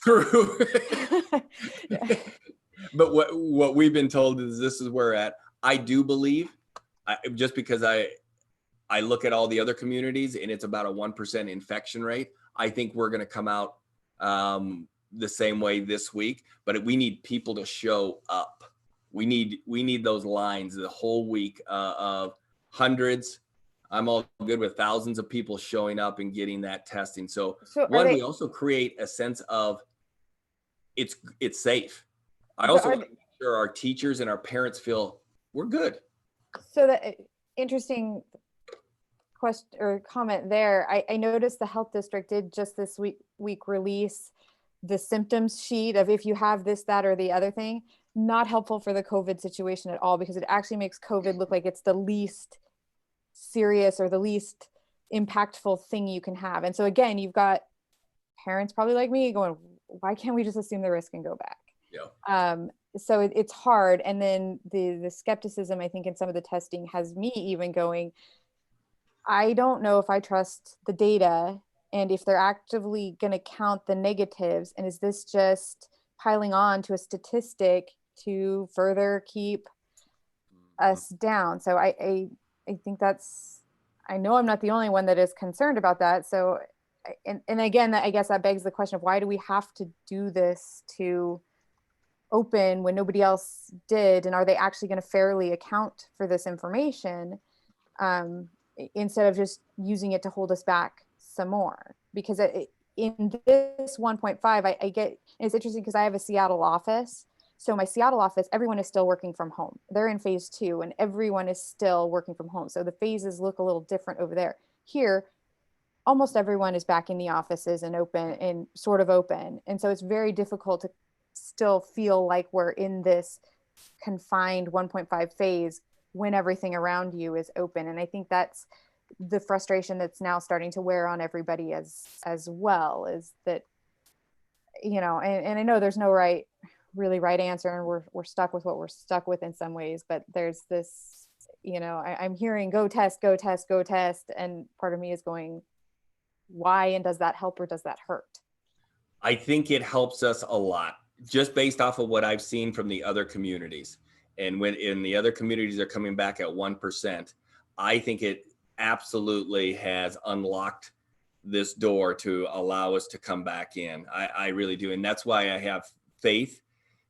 True. But what we've been told is this is where we're at. I do believe, just because I look at all the other communities and it's about a 1% infection rate, I think we're going to come out the same way this week, but we need people to show up. We need those lines the whole week of hundreds. I'm all good with thousands of people showing up and getting that testing. So we also create a sense of it's safe. I also want to make sure our teachers and our parents feel we're good. So that interesting question or comment there. I noticed the health district did just this week release the symptoms sheet of if you have this, that, or the other thing. Not helpful for the COVID situation at all, because it actually makes COVID look like it's the least serious or the least impactful thing you can have. And so again, you've got parents probably like me going, why can't we just assume the risk and go back? Yeah. So it's hard. And then the skepticism, I think, in some of the testing has me even going, I don't know if I trust the data, and if they're actively going to count the negatives, and is this just piling on to a statistic to further keep us down? So I think I know I'm not the only one that is concerned about that. So, and again, I guess that begs the question of why do we have to do this to open when nobody else did? And are they actually going to fairly account for this information instead of just using it to hold us back some more? Because in this 1.5, I get, it's interesting because I have a Seattle office. So my Seattle office, everyone is still working from home. They're in phase 2 and everyone is still working from home. So the phases look a little different over there. Here, almost everyone is back in the offices and open and sort of open. And so it's very difficult to still feel like we're in this confined 1.5 phase when everything around you is open. And I think that's the frustration that's now starting to wear on everybody as well, is that, you know, and I know there's no right really right answer, and we're stuck with what we're stuck with in some ways. But there's this, I'm hearing go test, go test, go test, and part of me is going, why, and does that help or does that hurt? I think it helps us a lot, just based off of what I've seen from the other communities. And when in the other communities are coming back at 1%, I think it absolutely has unlocked this door to allow us to come back in. I really do. And that's why I have faith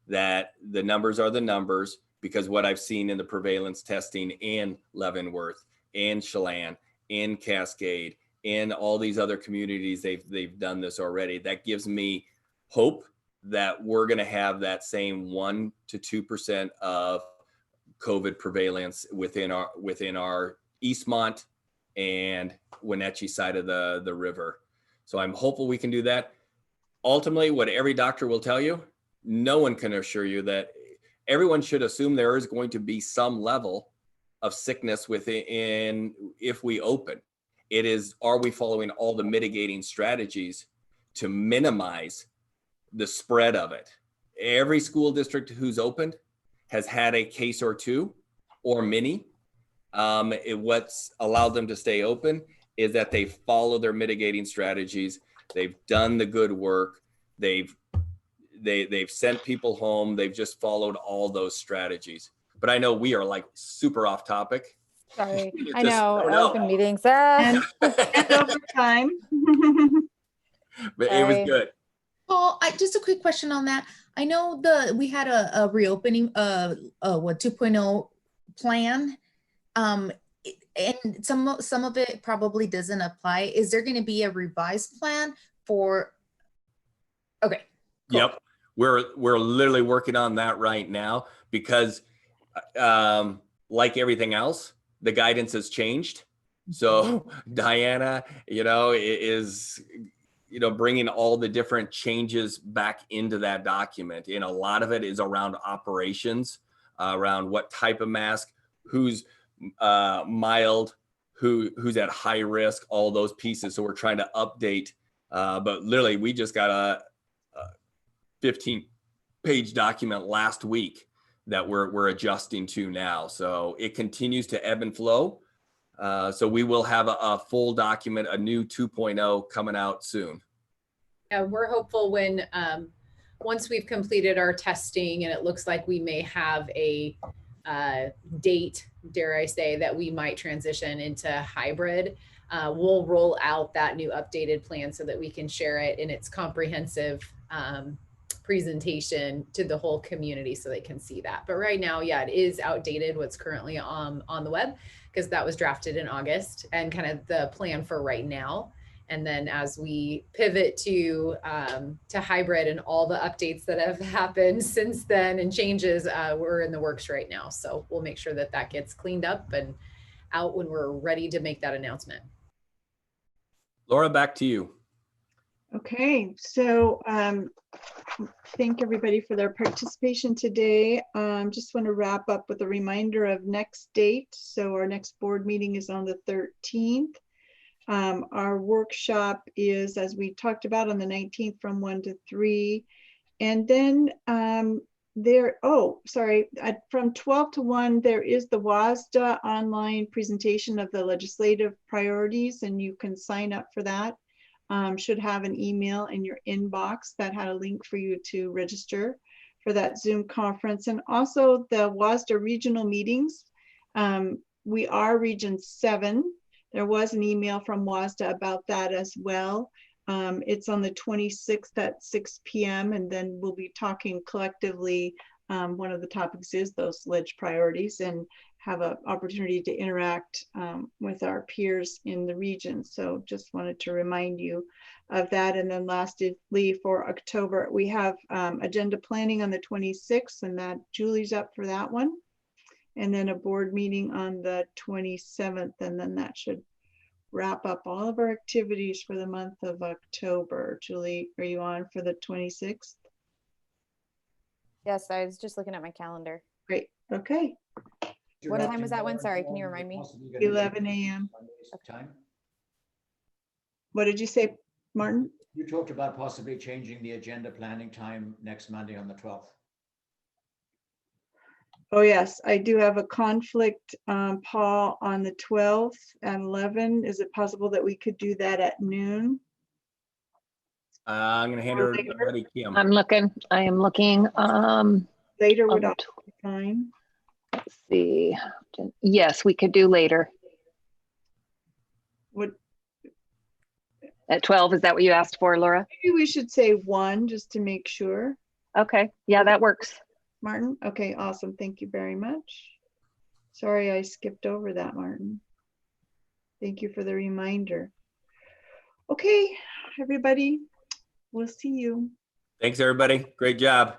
that the numbers are the numbers, because what I've seen in the prevalence testing in Leavenworth, in Chelan, in Cascade, in all these other communities, they've done this already. That gives me hope that we're going to have that same 1 to 2% of COVID prevalence within our Eastmont and Wenatchee side of the river. So I'm hopeful we can do that. Ultimately, what every doctor will tell you, no one can assure you that. Everyone should assume there is going to be some level of sickness within if we open. It is, are we following all the mitigating strategies to minimize the spread of it? Every school district who's opened has had a case or two or many. What's allowed them to stay open is that they follow their mitigating strategies. They've done the good work. They've sent people home. They've just followed all those strategies. But I know we are like super off topic. Sorry, I know, open meetings. And over time. But it was good. Paul, just a quick question on that. I know we had a reopening, 2.0 plan, and some of it probably doesn't apply. Is there going to be a revised plan for? Okay. Cool. Yep, we're literally working on that right now because, like everything else, the guidance has changed. So Diana, is bringing all the different changes back into that document. And a lot of it is around operations, around what type of mask, who's mild, who's at high risk, all those pieces. So we're trying to update, but literally we just got a 15-page document last week that we're adjusting to now. So it continues to ebb and flow. So we will have a full document, a new 2.0 coming out soon. Yeah, we're hopeful when once we've completed our testing and it looks like we may have a date, dare I say, that we might transition into hybrid, we'll roll out that new updated plan so that we can share it in its comprehensive presentation to the whole community so they can see that. But right now, yeah, it is outdated what's currently on the web, because that was drafted in August and kind of the plan for right now. And then as we pivot to hybrid and all the updates that have happened since then and changes, we're in the works right now. So we'll make sure that gets cleaned up and out when we're ready to make that announcement. Laura, back to you. Okay, so thank everybody for their participation today. Just want to wrap up with a reminder of next date. So our next board meeting is on the 13th. Our workshop is, as we talked about, on the 19th from 1 to 3. And then from 12 to 1, there is the WSD online presentation of the legislative priorities, and you can sign up for that. Should have an email in your inbox that had a link for you to register for that Zoom conference. And also the WSD regional meetings. We are Region 7. There was an email from WSD about that as well. It's on the 26th at 6 p.m. and then we'll be talking collectively. One of the topics is those ledge priorities, and have an opportunity to interact with our peers in the region. So just wanted to remind you of that. And then lastly, for October, we have agenda planning on the 26th, and that Julie's up for that one. And then a board meeting on the 27th, and then that should wrap up all of our activities for the month of October. Julie, are you on for the 26th? Yes, I was just looking at my calendar. Great, okay. What time was that one? Sorry, can you remind me? 11 a.m. Time? What did you say, Martin? You talked about possibly changing the agenda planning time next Monday on the 12th. Oh, yes, I do have a conflict, Paul, on the 12th at 11. Is it possible that we could do that at noon? I'm gonna hand her to Buddy Kim. I am looking. Later would Um, also be fine. Let's see. Yes, we could do later. Would, At 12, is that what you asked for, Laura? maybe we should say 1 just to make sure. Okay, yeah, that works. Martin? Okay, awesome. Thank you very much. Sorry, I skipped over that, Martin. Thank you for the reminder. Okay, everybody, we'll see you. Thanks, everybody. Great job.